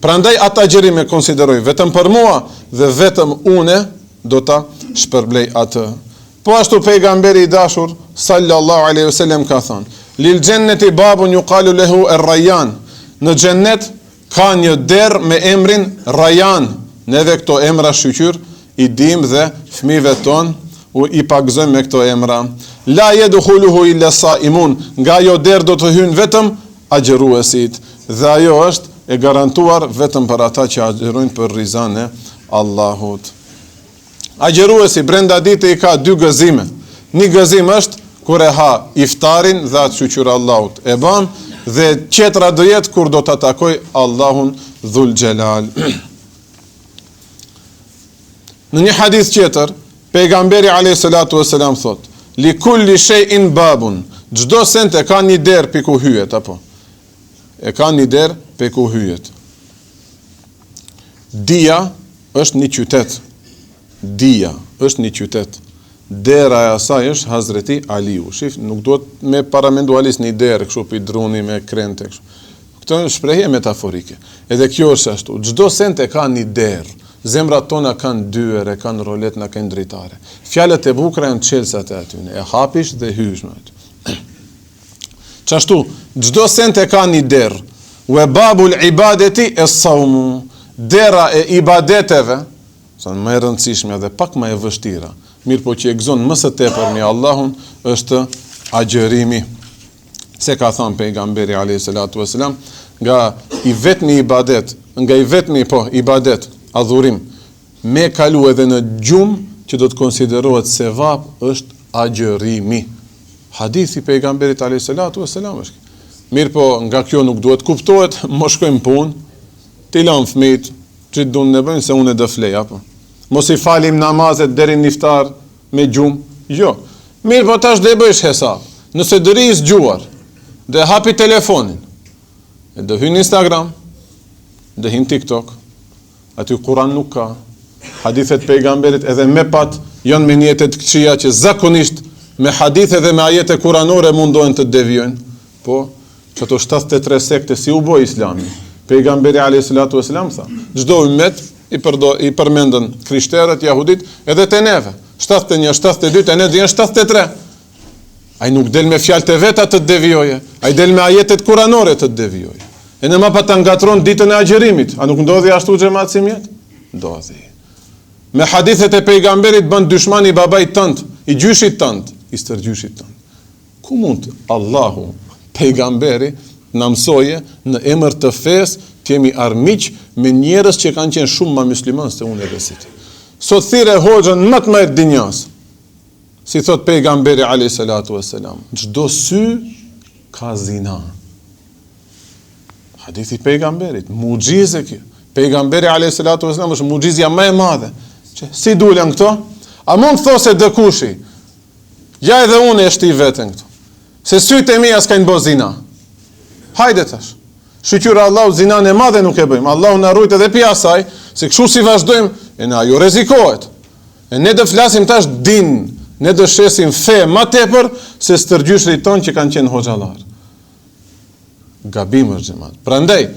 Prandaj ata agjerim e konsideroj vetëm për mua dhe vetëm une do ta shpërblej atë. Po ashtu pejgamberi i dashur sallallahu alaihi wasallam ka thënë: "Lil jannati babun yuqalu lahu ar-rayyan." Në xhennet ka një derë me emrin Rajan. Neve këto emra shqyqyr i dim dhe fëmijëve ton i pagëzojmë me këto emra. La yadkhuluhu illa saimun. Nga ajo derë do të hyjnë vetëm agjeruesit. Dhe ajo është e garantuar vetëm për ata që agjerojnë për rizan e Allahut. Agjeruesi brenda dite i ka 2 gëzime. Një gëzim është kur e ha iftarin dhe atë shqyqyr Allahut e ban, dhe qetra do jetë kur do të takoj Allahun Dhul Gjelal. Në një hadith tjetër, pejgamberi a.s. thot: "Li kulli shay'in babun." Çdo sent e ka një derë pe ku hyjet, apo? E ka një derë pe ku hyjet. Dia është një qytet, dia është një qytet, dera e asaj është Hazreti Aliu. Shif, nuk duhet me paramendualis një derë, kështu për druni me krente, kështu. Këto është shprehje metaforike. Edhe kjo është ashtu. Çdo sent e ka një derë. Zemrat tona kanë dyere, kanë rolet, na kanë dritare. Fjalët e bukura janë çelësat e atyne. E hapish dhe hysh me aty. Çashtu, çdo sent e ka një derë. Wa babul ibadeti es-sawmu. Dera e ibadeteve, sa më e rëndësishme dhe pak më e vështira, mirë po që e gëzon më së tepër me Allahun, është agjërimi. Se ka thënë pejgamberi alayhi salatu wasalam, nga i vetmi ibadet, adhurim, me kalu edhe në gjumë që do të konsiderohet sevap është agjërimi. Hadithi pejgamberit alayhi salatu wasalam është. Mirë po, nga kjo nuk duhet kuptohet, mos shkojmë punë, ti lanë fëmijët, që të ne bëjnë se unë e dë flej, apo. Mos i falim namazet deri në iftar me gjumë, jo. Mirë po tash dhe bëjsh hesab. Nëse dëri i zgjuar, dhe hapi telefonin, e dhe hynë Instagram, dhe hynë TikTok, aty Kur'an nuk ka, hadithet pejgamberit edhe me pat, janë me njetet këqia që zakonisht me hadithe dhe me ajete kuranore mundohen të devijojnë, po, që to 73 sekte si u boj Islami. Pejgamberi alayhi salatu wasalam tha, çdo ummet i përmendën krishterët, jahudit, edhe te neve. 71, 72, e ne dhe janë 73. Ai nuk del me fjalët e veta të devijoje, ai del me ajetet kuranore të devijoje. E në mapa ta ngatron ditën e agjërimit, a nuk ndodhi ashtu xhamat si mjet? Ndodhi. Me hadithet e pejgamberit bën dyshman i babait tënd, i gjyshit tënd, i stërgjyshit tënd. Ku mund Allahu, pejgamberi, në mësoje në emër të fesë të jemi armiq me njerëz që kanë qenë shumë më musliman se unë edhe si ti. Sot thirrë hoxhën më të mirë dinjas. Si thot pejgamberi alayhi salatu wassalam, çdo sy ka zina. Hadithi pejgamberit, mucize kjo. Pejgamberi alayhi salatu wassalam është mucizja më e madhe. Që si dulen këto? A mund thosë dëkushi? Ja edhe unë e shti veten këtu. Se sytë e mia s'kan bë zina. Hajde tash. Shqyra Allahu zinan e madhe nuk e bëjmë. Allahu na ruajt edhe pi asaj, se kështu si vazhdojmë, e na ajo rrezikohet. E ne do flasim tash din, ne do shesim fe më tepër se stërgjyshrit ton që kanë qenë hoxhallar. Gabim është xhamat. Prandaj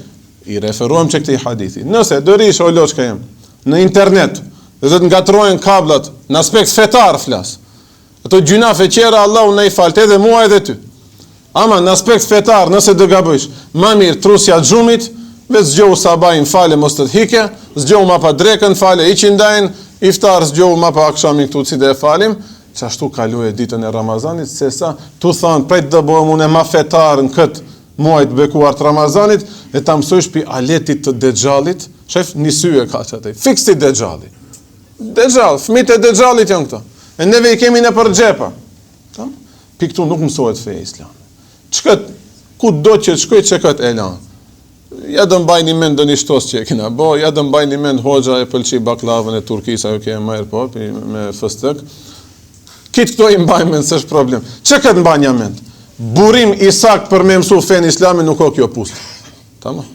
i referohem çka këtij hadithi. Nëse do rish o loçka jam në internet, dhe do të ngatrohen kablat në aspekt fetar flas. Ato gjunafe qera Allahu na i falte edhe mua edhe ty. Ama në aspekt fetar, nëse do gabojsh, më mirë trusja xhumit, vetë zgjohu sabajin fale mos të hike, zgjohu ma pa drekën fale iqindajn, iftar zgjohu ma pa akshamin këtu si dhe e falim, që ashtu kaluje ditën e Ramazanit, se sa tu thonë prej të dëbojmë unë e ma fetar në këtë muajt bekuar të Ramazanit, e ta mësojsh pi aletit të Dexhalit, shef një sy e ka që atej, fiksti Dexhali. Dexhal, fëmijët e Dexhalit janë këto, e neve i kemi në për xhepa. Pi këtu nuk mësohet feja islame. Çka ku do që shkoj çkat e lan. Ja do mbajni mend doni shtos që e kena bë, ja do mbajni mend hoxha e pëlqej baklavën e Turkisë ajo që e merr po me fëstëk. Kit këto i mbajmë mend s'është problem. Çka të mbajnë mend? Burim i sakt për me mësu fen islamin nuk ka kjo pust. Tamam.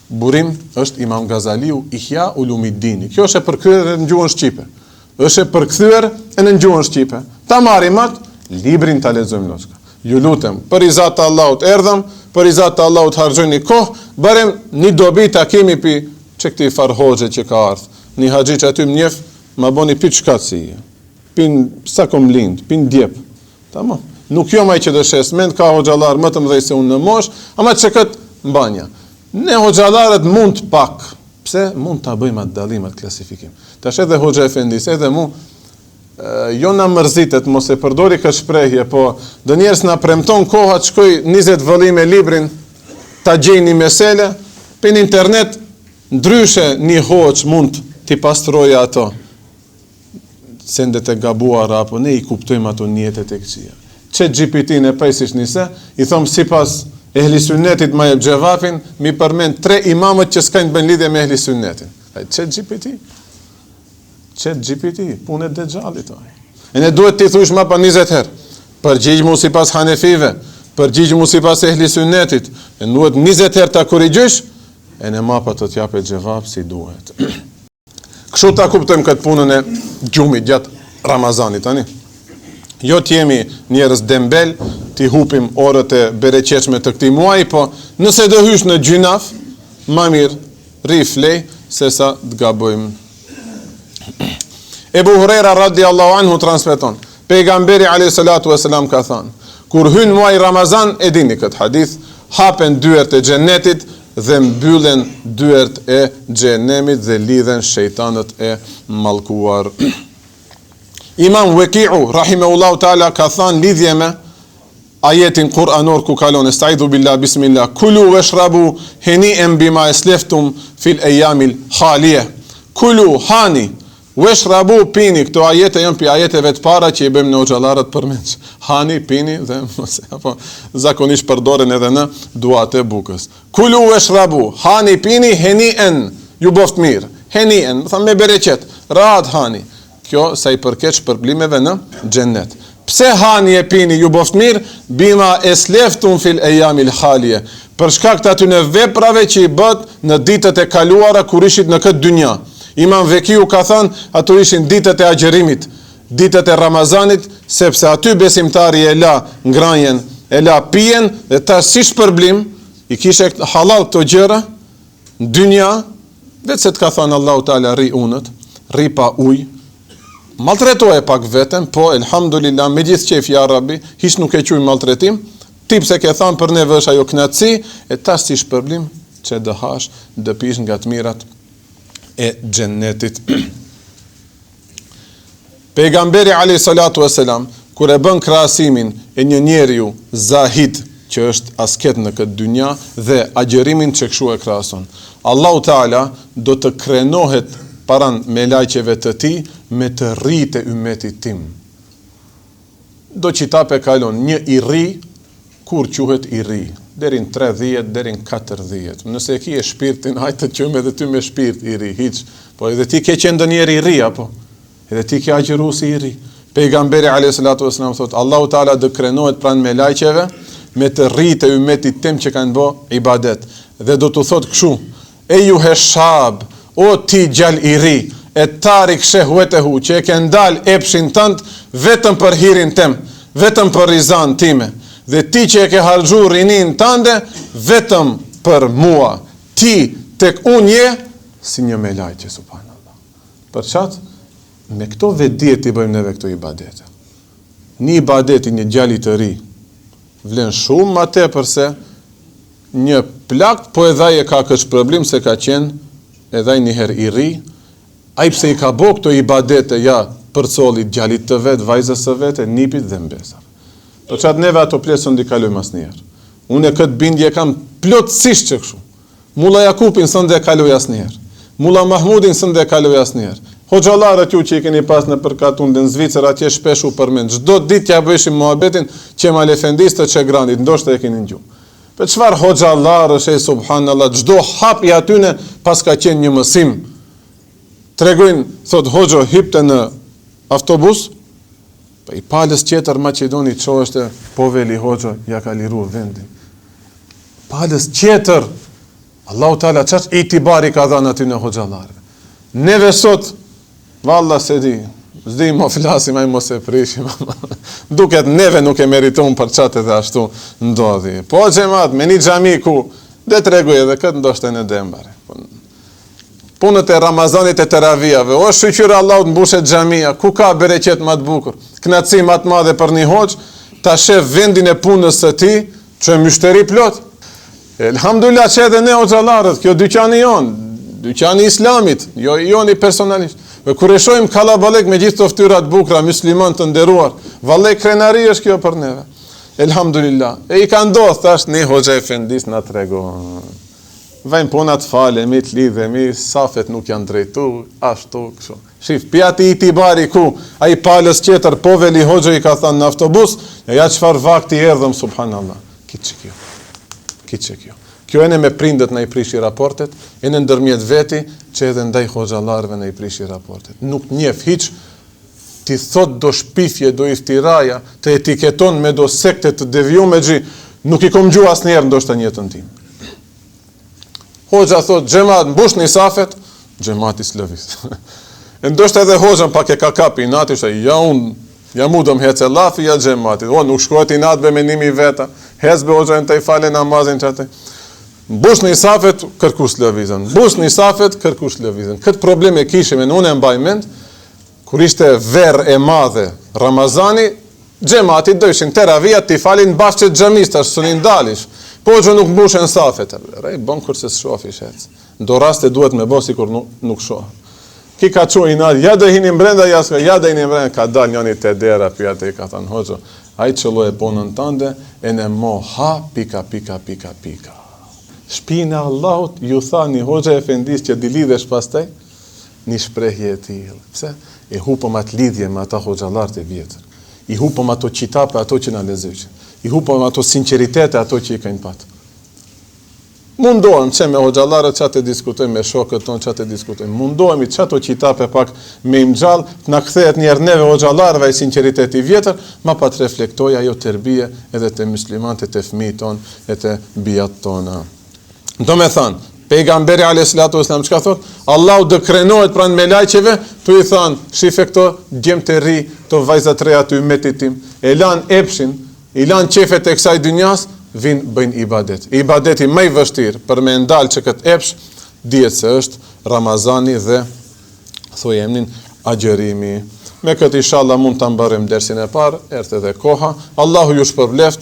Burim është Imam Gazaliu Ihya Ulumiddin. Kjo është e përkthyer në gjuhën shqipe. Është e përkthyer në gjuhën shqipe. Ta marrim atë librin ta lexojmë loçka. Ju lutem, për izat të Allahut erdhëm, për izat të Allahut harxojni kohë, bërem një dobi ta kemi pi që këti farhoxhe që ka ardhë. Një haxhi që aty më njef, ma boni pi çka si. Pin sa kom lind, pin djep. Tamam. Nuk jo maj që dëshes, mend ka hoxhallar më të mëdhej se unë në mosh, ama që këtë mbanja. Ne hoxhallarët mund pak. Pse? Mund ta bëjmë atë dallim, atë klasifikim. Tash edhe hoxha efendis, edhe mu jo na mërzitet, mos e përdori këtë shprehje, po do njerëz na premton koha të shkoj 20 vëllime librin, ta gjej një mesele, pe në internet, ndryshe një hoç mund t'i pastrojë ato sendet e gabuara, apo ne i kuptojmë ato njetet e këqija. ChatGPT në pajsish nise, i thom sipas ehli sunnetit ma jep xhevapin, mi përmend 3 imamët që s'kajnë bën lidhje me ehli sunnetin. ChatGPT, punë e Dexhalit ai. E ne duhet t'i thush më pa 20 herë. Përgjigj mu sipas hanefive, përgjigj mu sipas ehli sunnetit. E duhet 20 herë ta korrigjosh, e ne mapa të t'japet xhevap si duhet. Kështu ta kuptojmë këtë punën e gjumit gjatë Ramazanit tani. Jo të jemi njerëz dembel, ti hupim orët e bereqeshme të këtij muaji, po nëse do hysh në gjynaf, më mirë ri flej se sa të gabojmë. Ebu Huraira radiallahu anhu transmeton, pejgamberi alayhi salatu wasalam ka thënë, kur hyn muaji Ramazan, e dini këtë hadith, hapen dyert e xhenetit dhe mbyllen dyert e xhenemit dhe lidhen shejtanët e mallkuar. Imam Waqi'u rahimahullahu taala ka thënë lidhje me ajetin kuranor ku kalon estaizu billah bismillah kulu washrabu hani'an bima aslaftum fil ayamil khaliya. Kulu hani washrabu pini, këto ajete janë pi ajeteve të para që i bëjmë në xhallarët përmendsh. Hani pini dhe apo zakonisht përdoren edhe në duat e bukës. Kulu washrabu, hani pini hani'an, ju boft mirë. Hani'an, do të thonë me bereqet, rahat hani. Kjo sa i përket shpërblimeve në xhennet. Pse hani e pini ju boft mirë? Bima esleftum fil ayamil khaliya. Për shkak të atyre veprave që i bët në ditët e kaluara kur ishit në këtë dynja. Imam Vekiu ka thënë, ato ishin ditët e agjerimit, ditët e Ramazanit, sepse aty besimtari e la ngranjen, e la pijen, dhe ta si shpërblim, i kishe halal këto gjëra, në dynja, vetë se të ka thënë Allahu Teala ri unët, ri pa ujë, maltretoje pak veten, po elhamdulillah me gjithë qef ja Rabbi, hiç nuk e quaj maltretim, tip se ke thënë për neve është ajo knatësi, e tash si shpërblim që dë hash, dë pish nga të mirat e xhennetit. Pejgamberi alayhi salatu wasalam kur e bën krahasimin e një njeriu zahid që është asket në këtë dynja dhe agjerimin që kshu e krahason, Allahu Teala do të krenohet paran me lajqeve të ti me të rritë e ummetit tim. Do që ta pe kalon një i ri, kur quhet i ri? Derin 30, derin 40. Nëse ki e shpirtin, hajtë të qëmë edhe ty me shpirt i ri, hiq. Po edhe ti ke qenë njeri i ri, apo? Edhe ti ke agjeru si i ri. Pejgamberi a.s. thot, Allahu Teala dë krenohet pran me lajqeve me të rritë e ummetit tim që kanë bo ibadet. Dhe do të thot këshu, e ju heshab, o ti gjal i ri, e tarik shehuetehu, që e ke ndal epshin tënd vetëm për hirin tem, vetëm për rizan time, dhe ti që e ke harxhu rinin tënde vetëm për mua, ti tek unë je si një me lajqe, subhanallah. Për qatë, me këto vedje ti bëjmë neve këto ibadete. Një ibadeti një gjali të ri, vlen shumë ma te përse një plakt, po edhaj e ka kështë problem se ka qenë edhaj njëherë i ri, a i pse i ka bo këto ibadete ja për colit gjalit të vetë, vajzës të vetë, nipit dhe mbesar. Për qatë neve ato plesën di kalojmë asë njerë. Unë e këtë bindje kam plotësisht që këshu. Mulla Jakupin së ndë e kaloj asë njerë. Mulla Mahmudin së ndë e kaloj asë njerë. Hoxalarët ju që i keni pas në përkat unë dhe në Zvicër atje shpeshu përmend. Çdo ditë ja bëjshim muhabetin që malefendistë të që grandit, ndoshtë e keni ngju. Për çfarë hoxalarë është e subhanallah, çdo hap i atyne pas ka qenë një mësim. Tregojnë, thot hoxho hipte në autobus, pa i palës tjetër Maqedoni që është poveli hoxho, ja ka liru vendin. Palës tjetër, Allahu Teala çfarë itibari ka dhënë aty në hoxhallarëve. Neve sot, valla se di, s'di mo flasim, ai mos e prishim. Duket neve nuk e meriton për çatë dhe ashtu ndodhi. Po xhamat, me një xhami ku dhe tregoj edhe këtë ndoshta në dembare. Punët e Ramazanit e teravijave, o shqyqyre Allahut mbushet xhamia, ku ka bereqet më të bukur, knatësi më të madhe për një hoxh, ta shef vendin e punës së tij, që e myshteri plot. Elhamdulillah që edhe ne hoxhallarët, kjo dyqani jon, dyqani islamit, jo joni personalisht. Dhe kur e shohim kallaballek me gjithë ftyrat bukura, musliman të nderuar, vallai krenari është kjo për neve. Elhamdulillah. E i ka ndodhur tash një hoxha efendis na tregon. Vajmë ponat falemi, të lidhemi, safet nuk janë drejtu, ashtu, kështu. Shif, pjati i tibari ku, a i palës tjetër, poveli hoxhë i ka thënë në autobus, ja çfarë vakti erdhëm, subhanallah. Kitë që kjo. Kjo ene me prindët në i prishi raportet, ene ndërmjet veti, që edhe ndaj hoxhallarëve në i prishi raportet. Nuk njef hiq, ti thot do shpifje, do iftiraja, të etiketon me do sekte të devijume gji, nuk i kom gju asë njerë ndoshta njëtën tim. Hoxha thot, xhamat mbush një safet, xhamati s'lëvis. Ndoshta edhe hoxhën pak e ka kapi inati, ja mu do më hece lafi, ja xhamatit. Nuk shkohet inat be menimi veta. Hezbe hoxhën të i fale namazin çate. Mbush në isafet, kërkush lëvizën. Mbush në isafet, kërkush lëvizën. Këtë problem e kishim, unë e mbaj mend, kur ishte verë e madhe Ramazani, xhamatit do ishin teravia t'i falin bashkë xhamis, tash sonin dalish. Po që nuk mbushen safet. Rej, bon kurse s'shofi shet. Do raste duhet me bo si kur nuk shoh. Ki ka qo inat, ja dhe hini mbrenda, ja dhe hini mbrenda, ka dal njani te dera, pjate i ka thënë, hoxo, a i qëllo e ponën tënde, e në mo ha, pika. Shpina Allahut, ju tha një hoxha e fendis që di lidhesh pastaj, një shprehje e tillë. Pse? E hupëm atë lidhje me ata hoxhallarët e vjetër. I hupëm ato qitape, ato që na lezojnë. I hupëm ato sinceritete, ato që i kanë patë. Mundohem që me hoxhallarët që të diskutojmë, me shokët tonë që të diskutojmë. Mundohemi që ato qitape pak me imgjallë, të na kthehet njerë neve hoxhallarëve i sinceriteti vjetër, ma pa të reflektoj ajo tërbije edhe të muslimanët, të fëmijët tonë, e të bijat tona. Do me thanë, pejgamberi a.s. Çka thot? Allahu do krenohet pranë me lajqeve, tu i thanë, shife këto djemë të ri, të vajzat reja të ymetit tim, e lanë epshin, i lanë qefet e kësaj dynjas, vinë bëjnë ibadet. Ibadeti më i vështirë për me ndalë që këtë epsh, dihet se është Ramazani dhe thojemnin agjerimi. Me këtë inshallah mund të mbarëm dersin e parë, erdhi edhe koha. Allahu ju shpërbleft,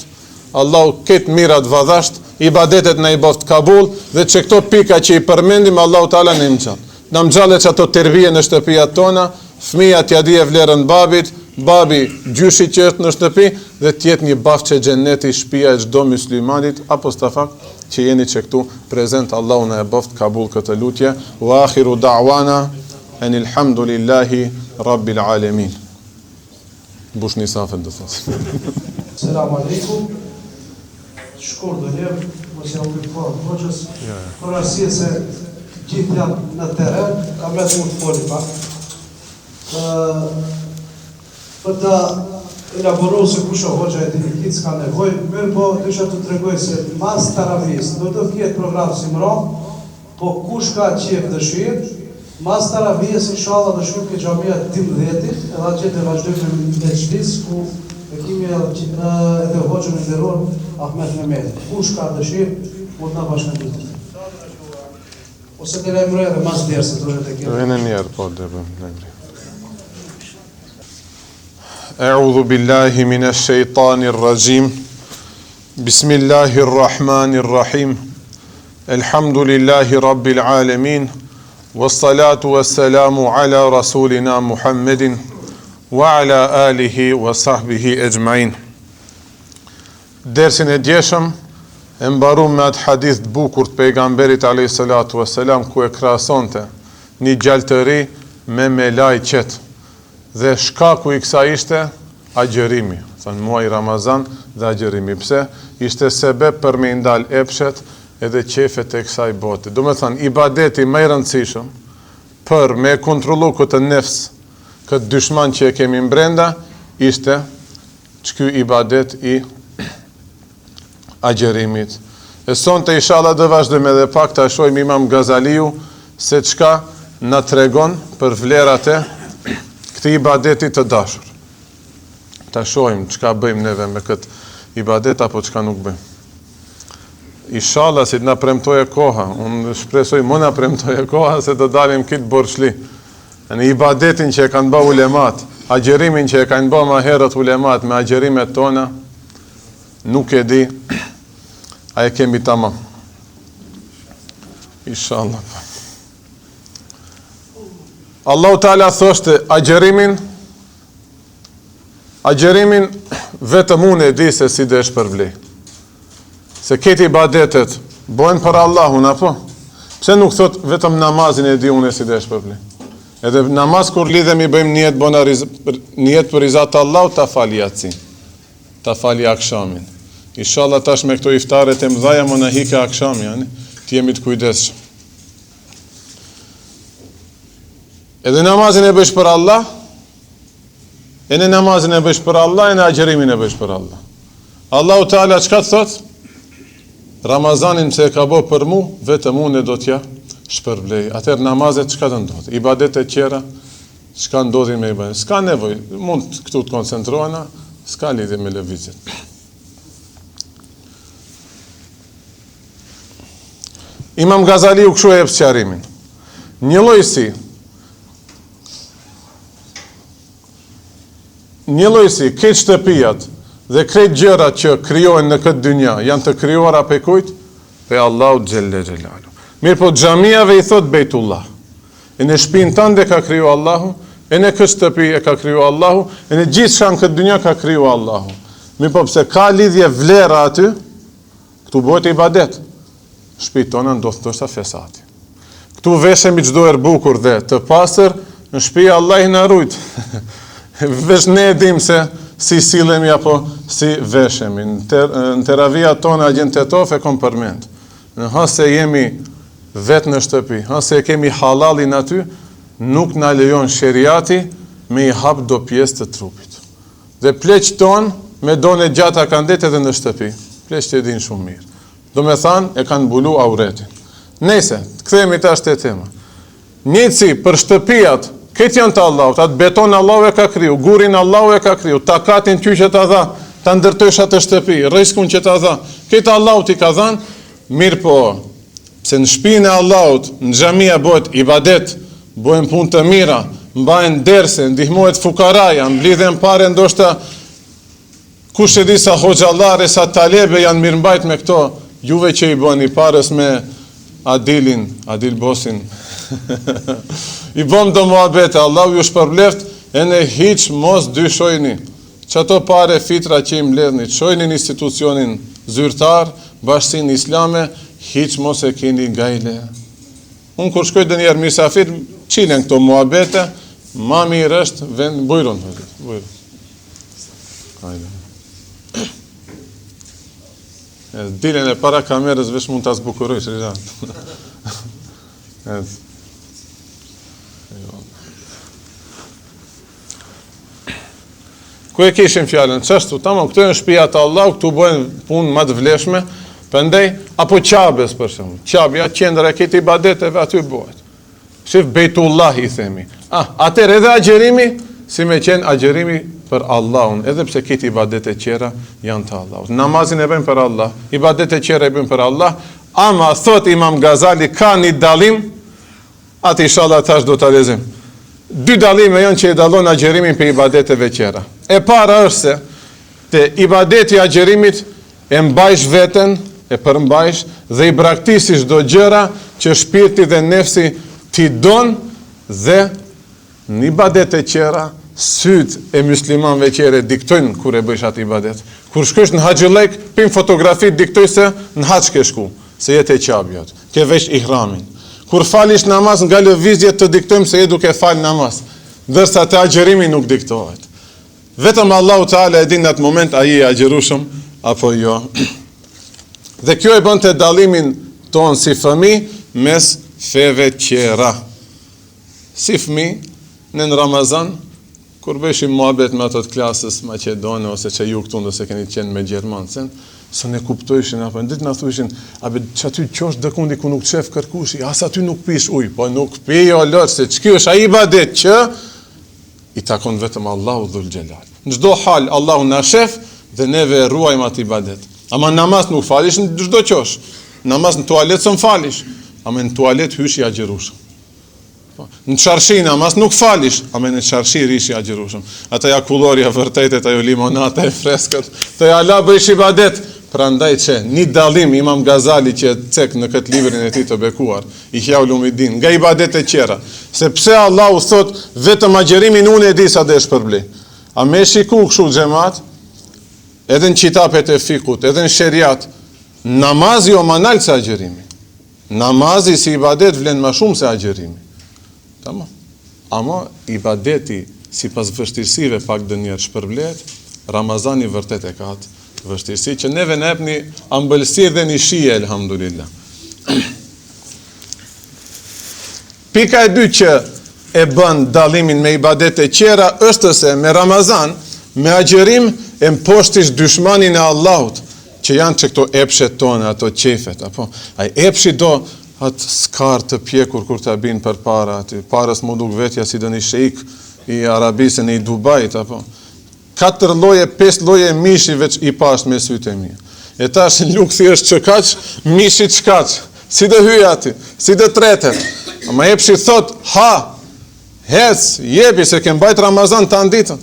Allahu ketë mirat vadhasht, ibadetet në i boft kabul, dhe që këto pika që i përmendim, Allahu ta'ala në imqal. Në mqallet që ato tërbije në shtëpijat tona, fëmija t'ja di e vlerën babit, babi gjyshi që është në shtëpi, dhe t'jetë një bafqe xheneti shtëpia e çdo muslimanit, apo stafak që jeni që këtu prezent, Allahu në e boft kabul këtë lutje, wa akhiru da'wana, enilhamdulillahi rabbil alamin. Bush një safën dhe thosë. Selam aleikum. Shkur do njerë, mos jam për kohë hoqës, për arsye se gjithë janë në teren, ka me të mund të foli pak. Për të elaboru se kusho hoqë e dinikit s'ka nevoj, mirë po të isha të tregoj se mas taravis, do të fjetë program si mëron, po kush ka qef dëshirë, mas taravis inshallah dëshirë ke xhamia 12, edhe që të vazhdojmë me çlis ku e kimi edhe hoqën e nderuar Ahmet Mehmeti. Kush ka dëshirë, mund të na bashkëndijë. Ose të lajmëroj edhe mas dersit, do të kemi. Vjen njerë, po të bëjmë lajmëri. A'udhu billahi minash shaitanir rajim. Bismillahirrahmanirrahim. Elhamdulillahi rabbil alamin. Wassalatu wassalamu ala rasulina Muhammedin wa ala alihi wa sahbihi ejmain. Dersin e djeshëm e mbarum me atë hadith të bukur të pejgamberit a.s. ku e krahasonte një gjaltëri me lajqet dhe shkaku i kësaj ishte agjerimi, thënë muaj Ramazan dhe agjerimi. Pse? Ishte sebeb për me ndal epshet edhe qefet e kësaj bote. Do me thënë, ibadeti më i rëndësishëm për me kontrollu këtë nefs, këtë dyshman që e kemi mbrenda, ishte ky ibadet i agjerimit. E sonte inshallah do vazhdojmë edhe pak ta shohim Imam Gazaliu se çka na tregon për vlerat e këtij ibadeti të dashur. Ta shohim çka bëjmë neve me këtë ibadet apo çka nuk bëjmë. Inshallah si të na premtoje koha, unë shpresoj më na premtoje koha se të dalim këtë borxhli. Në ibadetin që e kanë bërë ulemat, agjerimin që e kanë bërë më herët ulemat me agjerimet tona, nuk e di, a e kemi tamam. Inshallah. Allahu Teala thoshte agjerimin vetëm unë e di se si dhe shpërblej. Se këti ibadetet bojnë për Allahun, apo? Pse nuk thot vetëm namazin e di unë e si dhe shpërblej? Edhe namaz kur lidhemi bëjmë niyet për rizat Allahu, ta fali yatsin. Ta fali akshamin. Inshallah tash me këto iftaret e mëdhaja më na hike akshami, yani, të jemi të kujdesshëm. Edhe namazin e bësh për Allah, e në namazin e bësh për Allah, e në agjerimin e bësh për Allah. Allahu Teala çka thot? Ramazanin se e ka bë për mu, vetëm unë do t'ja shpërblej. Atëherë namazet çka të ndodh? Ibadetet tjera çka ndodhin me ibadet. S'ka nevojë, mund këtu të koncentrohena, s'ka lidhje me lëvizjen. Imam Gazali u kështu e jep sqarimin. Një llojsi, këtë shtëpijat dhe këtë gjërat që krijohen në këtë dynja janë të krijuara pe kujt? Pe Allahu xhelle xhelalu. Mirë po xhamiave i thot Bejtullah. E në shtëpinë tënde ka kriju Allahu, e në këtë shtëpi e ka kriju Allahu, e në gjithë shka në këtë dynja ka kriju Allahu. Mirë po pse ka lidhje vlera aty, këtu bëhet ibadet. Shtëpi tona ndodh ndoshta fesati. Këtu veshemi çdo herë bukur dhe të pastër, në shtëpi Allah i na rujt. Vesh ne dim se si sillemi apo si veshemi. Në teravia tona gjën tetof e kom përmend. Në se jemi vetë në shtëpi, se kemi halalin aty, nuk na lejon sheriati me i hap do pjesë të trupit. Dhe pleqë ton me done gjata kanë det edhe në shtëpi. Pleqë e din shumë mirë. Do me thanë e kanë bulu auretin. Nese, kthehemi tash te tema. Njëci për shtëpijat, këtë janë të Allahut, atë beton Allahu e ka kriju, gurin Allahu e ka kriju, takatin ty që ta dha, ta ndërtojsh atë shtëpi, rrezikun që ta dha, këtë Allahu ti ka dhënë, mirë po, pse në shtëpinë e Allahut, në xhamia bëhet ibadet, bëhen punë të mira, mbahen derse, ndihmohet fukaraja, mblidhen pare ndoshta kush e di sa hoxhallare, sa talebe janë mirëmbajt me këto, juve që i bëni parës me Adil Bosin. I bëm do muhabete, Allahu ju shpërbleft, e ne hiç mos dyshojni. Çato pare fitra që i mbledhni, çojni në institucionin zyrtar, bashkinë islame, hiç mos e keni gajle. Unë kur shkoj dhe njerë misafir, qilen këto muhabete, ma mirë është vend bujron. Dilen e para kamerës vesh mund të zbukurojsh, Rizan. Ku e kishim fjallën? Qështu, tamam, këtu e në shtëpia të Allah, këtu bëhen punë më të vlefshme, përndej, apo qabes për shumë. Qabja, qendra e këti ibadeteve aty bëhet. Shif Bejtullah i themi. Atër edhe agjerimi, si me qenë agjerimi për Allahun, edhe pse këti ibadete qera janë të Allahut. Namazin e bëjmë për Allah, ibadete qera e bëjmë për Allah, ama thot Imam Gazali ka një dalim, atë inshallah tash do të lezim. 2 dalime janë që i dallon agjerimin për ibadeteve qera. E para është se te ibadeti agjerimit e mbajsh veten, e përmbajsh dhe i braktisish do gjëra që shpirti dhe nefsi ti don dhe në ibadete qera syt e muslimanëve qere diktojnë kur e bësh atë ibadet. Kur shkosh në haxhillek, pim fotografi diktoj se në hax ke shku, se jetë e qabjot, ke vesh ihramin. Kur falish namaz nga lëvizje të diktojmë se je duke fal namaz, ndërsa te agjerimi nuk diktohet. Vetëm Allahu Teala e din në atë moment a je i agjerueshëm apo jo. Dhe kjo e bën të dallimin ton si fëmijë mes feve qera. Si fëmijë në Ramazan, kur bëshim muhabet me ato të klasës Maqedone ose që ju këtu nëse keni qenë me Gjermanë, së ne kuptojshin, apo në ditë në thushin, që aty qosh dëkundi ku nuk qef kërkushi, as aty nuk pish uj, po nuk pi o lërë, se që kjo është a ibadet që i takon vetëm Allahu dhul gjelal. Në gjdo hal, Allahu në shef dhe neve ruajmë atë ibadet. Ama namaz nuk falish në gjdo qosh, namaz në tualet së më falish, ama në tualet hysh i agjerushëm. Në qarshi namaz nuk falish, ama në qarshi rish i agjerushëm. Ata ja kulloria vërtetet, ajo limonata e freskët, të ja la bëjsh ibadet. Prandaj që një dallim Imam Gazali që cek në këtë librin e tij të bekuar, Ihya Ulumuddin, nga ibadet e qera, se pse Allahu thot vetëm agjerimin unë e di sa dhe shpërblej. A me shiku kështu xhamat, edhe në qitapet e fikut, edhe në sheriat, namazi o manal se agjerimi. Namazi si ibadet vlen më shumë se agjerimi. Tamam. Ama ibadeti sipas vështirësive pak dënjer shpërblet, Ramazani vërtet e ka atë vështirësi që neve në epni ambëlsirë dhe një shije, elhamdulillah. Pika e 2 që e bën dallimin me ibadet e qera është se me Ramazan, me agjerim e mposhtish dyshmanin e Allahut, që janë që këto epshet tonë, ato qefet, apo, ai epshi do atë skar të pjekur kur të binë për para, aty parës më duk vetja si do një sheik i Arabisë në i Dubajt, apo 4 lloje, 5 lloje mishi veç i pash me sytë e mia. E tash luksi është çkaq, mishi çkaq. Si do hyj aty, si do tretet. Ama epshi thot, ha, hec, jepi se ke mbajt Ramazan të ditën.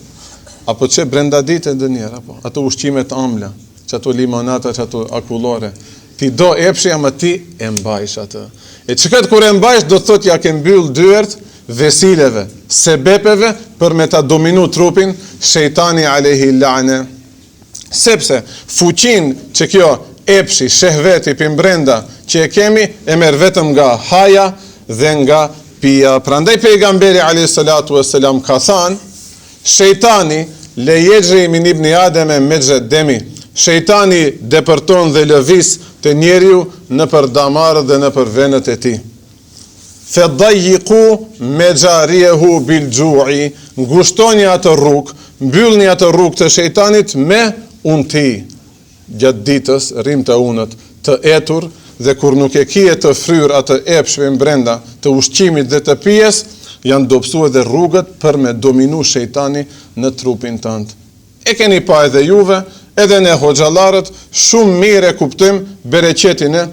Apo që brenda ditë dë njerë, apo ato ushqimet amla, që ato limonata, që ato akullore. Ti do epshi, ama ti e mbajsh atë. E çkat kur e mbajsh, do thot ja ke mbyll dyert vesileve, sebepeve për me ta dominu trupin shejtani alayhi la'ne. Sepse fuqin që kjo epshi, shehveti për brenda që e kemi, e merr vetëm nga haja dhe nga pija. Prandaj pejgamberi alayhi salatu wassalam ka thënë, shejtani le yejri min ibn Adem majrad demi. Shejtani depërton dhe lëviz të njeriu në për damarët dhe në për venët e tij. Fedajjiku me gjarijehu bil gju'i, ngushtoni atë rrugë, mbyllni atë rrugë të shejtanit me unti. Gjatë ditës, rrim të unët, të etur, dhe kur nuk e kije të fryr atë epshve brenda të ushqimit dhe të pijes, janë dobësu edhe rrugët për me dominu shejtani në trupin tënd. E keni pa edhe juve, edhe ne hoxhallarët, shumë mire kuptojmë bereqetin e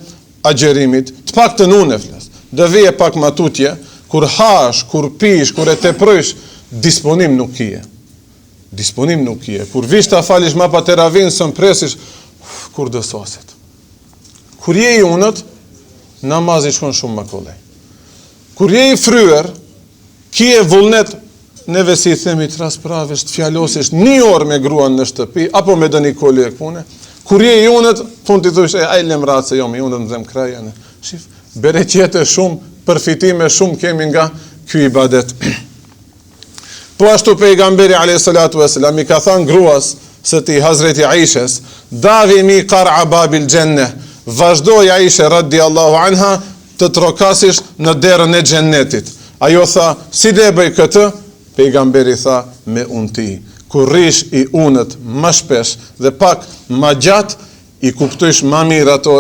agjerimit, të pak të nune flas. Dhe vije pak matutje, kur hash, kur pish, kur e teprojsh, disponim nuk kije. Disponim nuk kije. Kur vish ta falish ma pa teravin, së mpresish, kur dësosit. Kur je i unët, namazi shkon shumë më kollaj. Kur je i fryer, kije vullnet, neve si themi të raspravesh, të fjallosish 1 orë me gruan në shtëpi, apo me dëni koli e këpune. Kur je i unët, pun t'i thush, aj lemrat se jo, me unët në dhem krajane. Shif, bereqete shumë, përfitime shumë kemi nga ky ibadet. Po ashtu pejgamberi alayhi salatu wasalam i ka thënë gruas së tij Hazreti Aishes, davi mi qar'a babil gjenne, vazhdoj Aisha radiallahu anha të trokasish në derën e xhennetit. Ajo tha, si dhe bëj këtë? Pejgamberi tha, me unti. Kur rish i unët më shpesh dhe pak më gjatë, i kuptojsh më mirë ato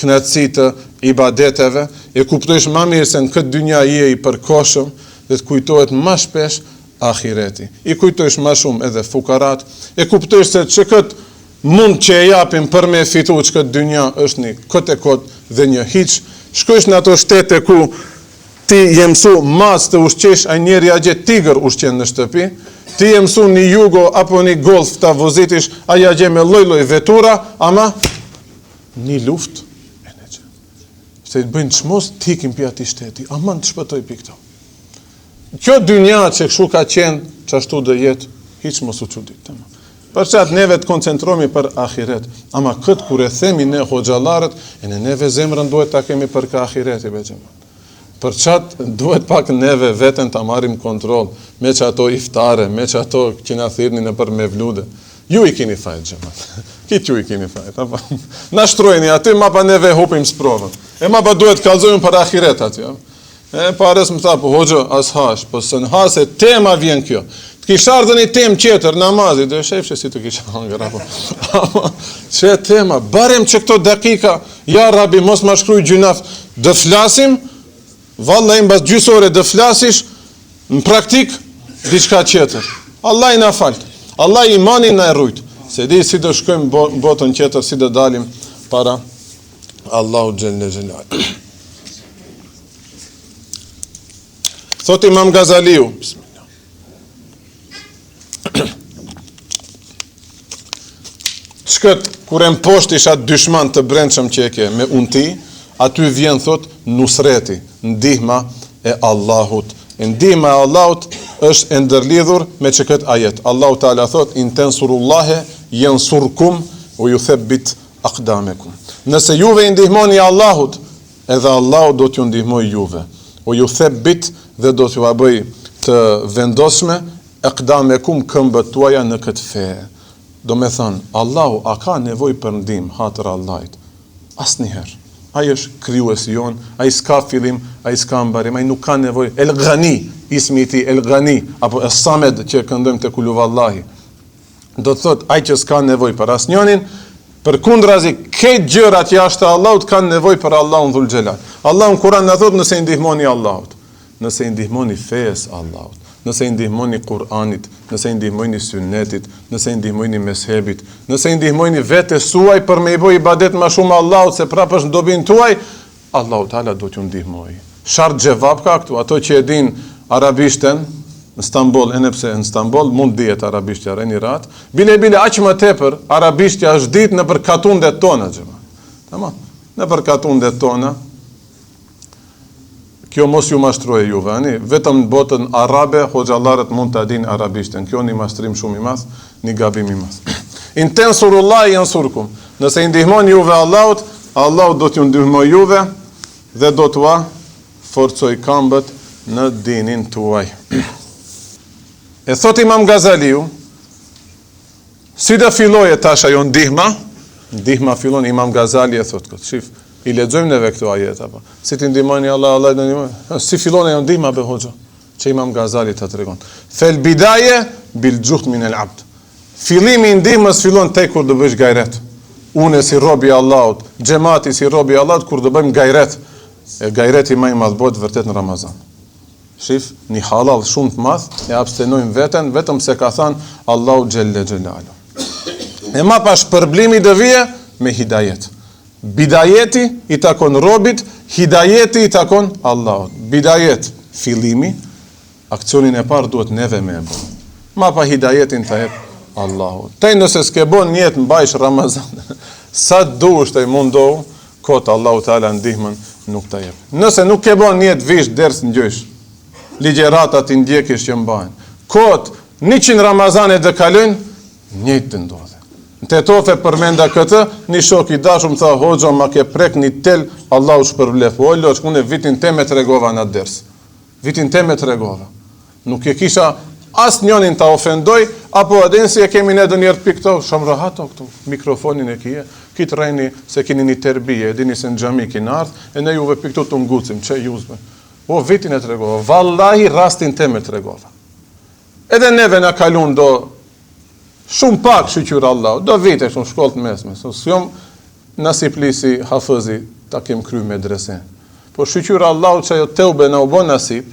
knatësi të ibadeteve, e kuptojsh më mirë se në këtë dynja je i përkohshëm dhe të kujtohet më shpesh ahireti. I kujtojsh më shumë edhe fukarat, e kuptojsh se që këtë mund që e japim për me fitu që këtë dynja është një këtë e këtë dhe një hiq, shkojsh në ato shtete ku ti je mësu mas të ushqesh, a njeri a gje tigër ushqen në shtëpi, ti je mësu një jugo apo një golf të vozitish, a ja gje me loj vetura, ama një luft, se të bëjnë çmos, t'ikim pja ti shteti, aman të shpëtoj pi këto. Kjo dynja që këshu ka qenë, që ashtu dhe jetë, hiq mos u çudit. Për çat neve të koncentrohemi për ahiret, ama këtë kur e themi ne hoxhallarët, e në neve zemrën duhet ta kemi për ka ahireti beqeman. Për çat duhet pak neve veten ta marrim kontroll, me që ato iftare, me që ato që na thirrni në për mevlude. Ju i keni fajt xhamat. Kitë ju i keni fajt, apo na shtrojeni aty, ma pa neve hopim sprovën. E ma pa duhet kallzojmë për ahiret aty. E pares më tha, po hoxha, as hash, po së në hase tema vjen kjo. Të kisha ardhën një temë qetër, namazit, dhe shefshe si të kisha hangër, apo që tema, barem që këto dakika, ja rabi, mos ma shkruj gjynaf, dë flasim, valla im bas gjysore dë flasish, në praktik, diçka qetër. Allah i na falt, Allah i imanin na e rujt, se di si do shkojmë botën qetër, si do dalim para Allahu Gjelle Gjellaj. Thot Imam Gazaliu, shkët, kur e më poshtë isha dyshman të brendshëm që e ke me unti, aty vjen thot nusreti, ndihma e Allahut. Ndihma e Allahut është e ndërlidhur me që këtë ajet. Allahu Teala thot, in tensurullahe yansurkum u yuthabbit aqdamekum. Nëse juve i ndihmoni Allahut, edhe Allahu do t'ju ndihmoj juve. O ju thabbit dhe do t'ju bëj të vendosme aqdamekum këmbët tuaja në këtë fe. Do me thënë, Allahu a ka nevoj për ndim, hatër Allahit? Asnjëherë. Ai është krijuesi jon, ai s'ka fillim, ai s'ka mbarim, ai nuk ka nevojë. El Ghani, ismi i tij El Ghani, apo Es Samed që këndojmë te Kulu Vallahi. Do të thot ai që s'ka nevojë për asnjënin, përkundrazi këtë gjërat jashtë Allahut kanë nevojë për Allahun dhul xhelal. Allahu në Kur'an na thot nëse i ndihmoni Allahut, nëse i ndihmoni fesë Allahut, nëse i ndihmoni Kur'anit, nëse i ndihmoni sunnetit, nëse i ndihmoni mezhebit, nëse i ndihmoni vetes suaj për me i bëj ibadet më shumë Allahut se prapë është dobin tuaj, Allahu Teala do t'ju ndihmojë. Shart xhevap ka këtu, ato që e din arabishten në Stamboll, e nëpse në Stamboll mund dihet arabishtja reni rat, bile aq më tepër arabishtja është ditë në për katundet tona xhema. Tamam. Në për katundet tona. Kjo mos ju mashtroje juve, ani, vetëm në botën arabe, hoxhallarët mund të adin arabishten. Kjo një mashtrim shumë i madh, një gabim i madh. In tansurullahi yansurkum. Nëse i ndihmoni juve Allahut, Allahu do t'ju ndihmojë juve dhe do t'ua forcoj këmbët në dinin tuaj. E thot Imam Gazaliu, si do filloje tash ajo ndihma fillon Imam Gazali e thot këtë. Shif, i lexojmë neve këto ajet apo. Si ti ndihmoni Allah do ndihmoj. Si fillon ajo ndihma be hoxha? Që Imam Gazali ta tregon. Fel bidaye bil juht min al abd. Fillimi i ndihmës fillon tek kur do bësh gajret. Unë si robi i Allahut, xhamati si robi i Allahut kur do bëjmë gajret. E gajreti më i madh bëhet vërtet në Ramazan. Shif, një halal shumë të madh, e abstenojmë veten vetëm se ka thënë Allahu xhelle xhelalu. E ma pas shpërblimi do vije me hidajet. Bidajeti i takon robit, hidajeti i takon Allahut. Bidajet, fillimi, aksionin e parë duhet neve me e bo. Ma pa hidajetin të jep Allahut. Tej nëse s'ke bon njetë mbajsh Ramazan, sa dush të i mundohu, kotë Allahu Teala ndihmën nuk të jep. Nëse nuk ke bon njetë vish ders në gjysh, ligjeratat i ndjekish që mbajnë, kotë 100 Ramazane dhe kalojnë, njëjtë të ndodhe. Në Tetofe përmenda këtë, një shok i dashur më tha, hoxha ma ke prek një tel, Allahu shpërblef. O loç, unë vitin teme tregova në ders. Vitin teme tregova. Nuk e kisha as njonin ta ofendoj, apo edhe si e kemi ne dënjerë për këto, shumë rahato këtu, mikrofonin e kije, kitë rejni se kini një terbije, e dini se në gjami kini ardhë, e ne juve për këtu të ngucim, që juzbe. O, vitin e tregova, vallahi rastin teme tregova. Edhe neve në kalun do shumë pak shqyqyr Allah, do vite shumë shkollë të mesme, s'jom nësi plisi hafëzi ta kem kry me dresen. Po shqyqyr Allah që ajo teube në u bon nasip,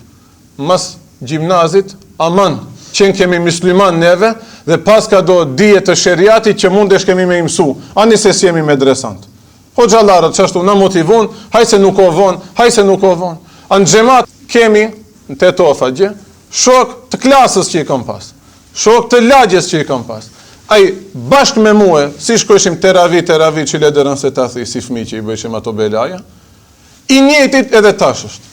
mas gjimnazit, aman, qenë kemi musliman neve, dhe pas ka do dije të sheriatit që mundesh kemi me imsu, ani se si jemi me dresant. Ho gjallarët që ashtu në motivon, hajse nuk o von, hajse nuk o von. Anë gjemat kemi, në Tetofa gje, shok të klasës që i kam pas, shok të lagjes që i kam pas. Ai bashk me muë, si shkojshim teravi që le dërën se ta thi, si fmi që i bëjshim ato belaja, i njëtit edhe tash është.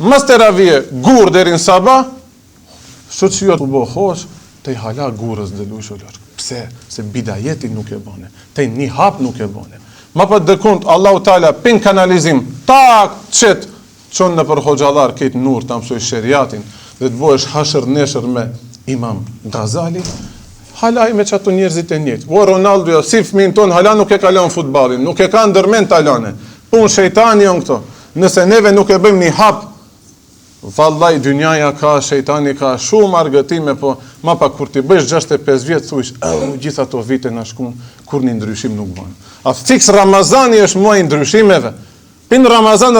Mas teravie, gur derin sabah, shët që jo të bo hosh, të i hala gurës dhe lushë lërë. Pse? Se bidajeti nuk e bone, të i një hap nuk e bone. Ma për dëkund, Allahu Teala pin kanalizim, tak, qëtë, qonë në për hoxalar, këtë nur të mësoj sheriatin, dhe të bojsh hashër neshër me Imam Gazali, hala i me qëto njerëzit e njëtë. Vo Ronaldo, si fëmin ton, hala nuk e kalon futbalin, nuk e ka ndërmen talane. Pun shejtani jo në këto. Nëse neve nuk e bëjmë një hap, vallaj, dynjaja ka, shejtani ka, shumë argëtime, po ma pa kur ti bësh 65 vjetë, thuish, gjitha to vite në shkun, kur një ndryshim nuk bënë. A fiks Ramazani është muaj ndryshimeve. Pin Ramazan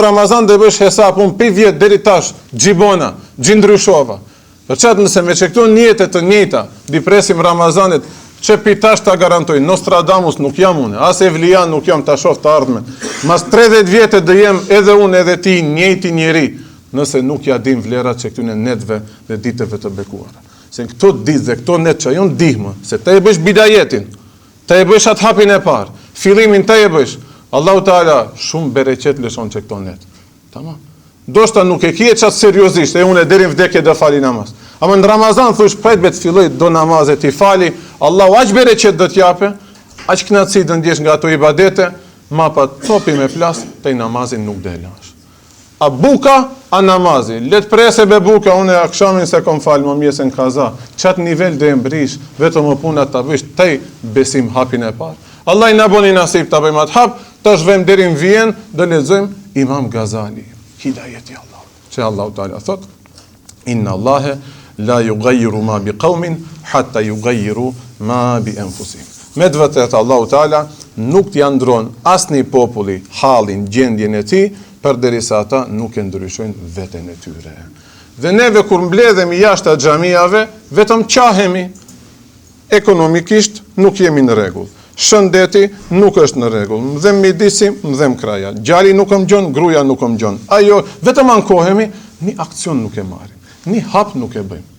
dhe bësh hesap, unë pi vjetë deri tash, gjibona, gjindryshova. Për qatë nëse me që këto njetet të njëta, dipresim Ramazanit, që pi tash ta garantoj, Nostradamus nuk jam une, as Evlian nuk jam ta shof të ardhmen. Mas 30 vjetë dhe jem edhe unë edhe ti njëti njeri, nëse nuk ja dim vlerat që këtyne netve dhe diteve të bekuara. Se në këto ditë dhe këto net që ajo ndihmë, se te e bësh bidajetin, te e bësh atë hapin e parë, fillimin te e bësh, Allahu Teala shumë bereqet lëshon që këto net. Tamam. Doshta nuk e kje qatë seriozisht, e unë e derin vdekje dhe fali namaz. Ama në Ramazan thush prejt be të filloj do namazet i fali, Allahu aq bereqet dhe t'jape, aq knatësi dhe ndjesh nga ato ibadete, ma pa topi me plas, te i namazin nuk dhe lash. A buka, a namazi. Let prese be buka, unë e akshamin se kom falë më mjesën kaza. Qatë nivel dhe mbrish, vetëm më punat të bësh, tej besim hapin e parë. Allah i naboni nasib të bëjmë atë hap, të shvem derin vjen, dhe lezojmë Imam Gazali. Hidajeti Allah. Që Allah Teala thot, inna Allahe la ju gajru ma bi qaumin, hatta ju gajru ma bi enfusim. Me dë vëtet Allah Teala nuk t'ja ndron asnjë populli hallin, gjendjen e tij, përderisa ata nuk e ndryshojnë veten e tyre. Dhe neve kur mbledhemi jashtë xhamiave, vetëm qahemi. Ekonomikisht nuk jemi në rregull. Shëndeti nuk është në rregull. Mdhem midisi, mdhem kraja. Gjali nuk më gjon, gruaja nuk më gjon. Ajo vetëm ankohemi, një aksion nuk e marrim. Një hap nuk e bëjmë.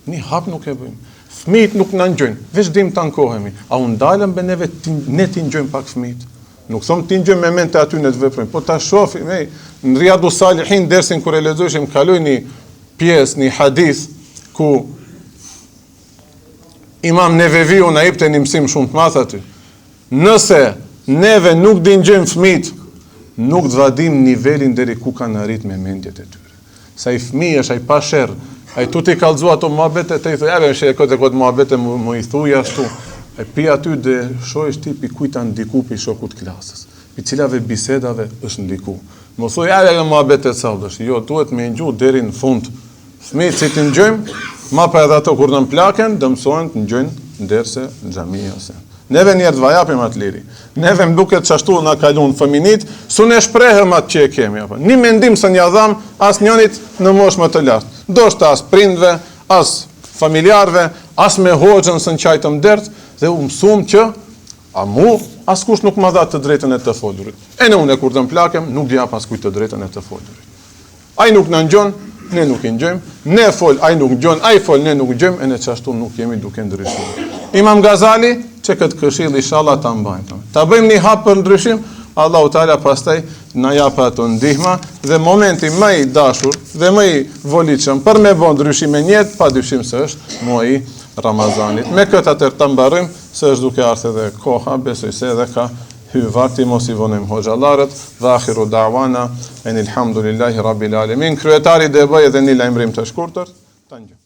Një hap nuk e bëjmë. Fëmijët nuk na ngjojnë, veç dim të ankohemi. A u ndalëm be neve ne ti ngjojmë pak fëmijët? Nuk thom ti ngjojmë me mente aty ne të veprojmë, po ta shohim, në Riyadus Salihin dersin kur e lexojmë, kaloi një pjesë, një hadith ku Imam Neveviu na jepte një mësim shumë të madh aty. Nëse neve nuk dingjojmë fëmijët, nuk do vadim nivelin deri ku kanë arrit me mendjet e tyre. Sa i fëmijë është ai pa sherr, ai tu ti kallzu ato muhabete, te i thoj, "Ja, she këtë muhabete më i thuaj ashtu." E pi aty dhe shohësh tipi kujt ta ndiku pi shokut klasës. I cilave bisedave është ndiku. Mos thuaj, "Ja, muhabete çaudash." Jo, duhet me ngju deri në fund. Fëmijët që të ngjojmë, ma pa edhe ato kur në plaken, dë mësojnë të ngjojnë nderse në xhami ose. Neve njerëz vajapim atë liri. Neve më duket çashtu na kalon fëminit, su ne shprehëm atë që e kemi apo. Një mendim se një dham as njënit në moshë më të lartë. Ndoshta as prindve, as familjarve, as me hoxhën së nqajtëm dert dhe u mësuam që a mu askush nuk më dha të drejtën e të folurit. E në unë kur të plakem nuk jap askujt të drejtën e të folurit. Ai nuk na ngjon, ne nuk i ngjojmë, ne fol, ai nuk ngjon, ai fol, ne nuk ngjojmë, e ne çashtu nuk jemi duke ndryshuar. Imam Gazali, që këtë këshill inshallah ta mbajmë. Ta bëjmë një hap për ndryshim, Allahu Teala pastaj na jap ato ndihma dhe momenti më i dashur dhe më i volitshëm për me bën ndryshime në jetë, padyshim se është muaji Ramazanit. Me këtë atëherë ta mbarojmë, se është duke ardhur edhe koha, besoj se edhe ka hyrë vakti, mos i vonim hoxhallarët, dhe akhiru da'wana, enilhamdulillahi rabbil alamin. Kryetari dhe bëj edhe një lajmërim të shkurtër, ta ngjë.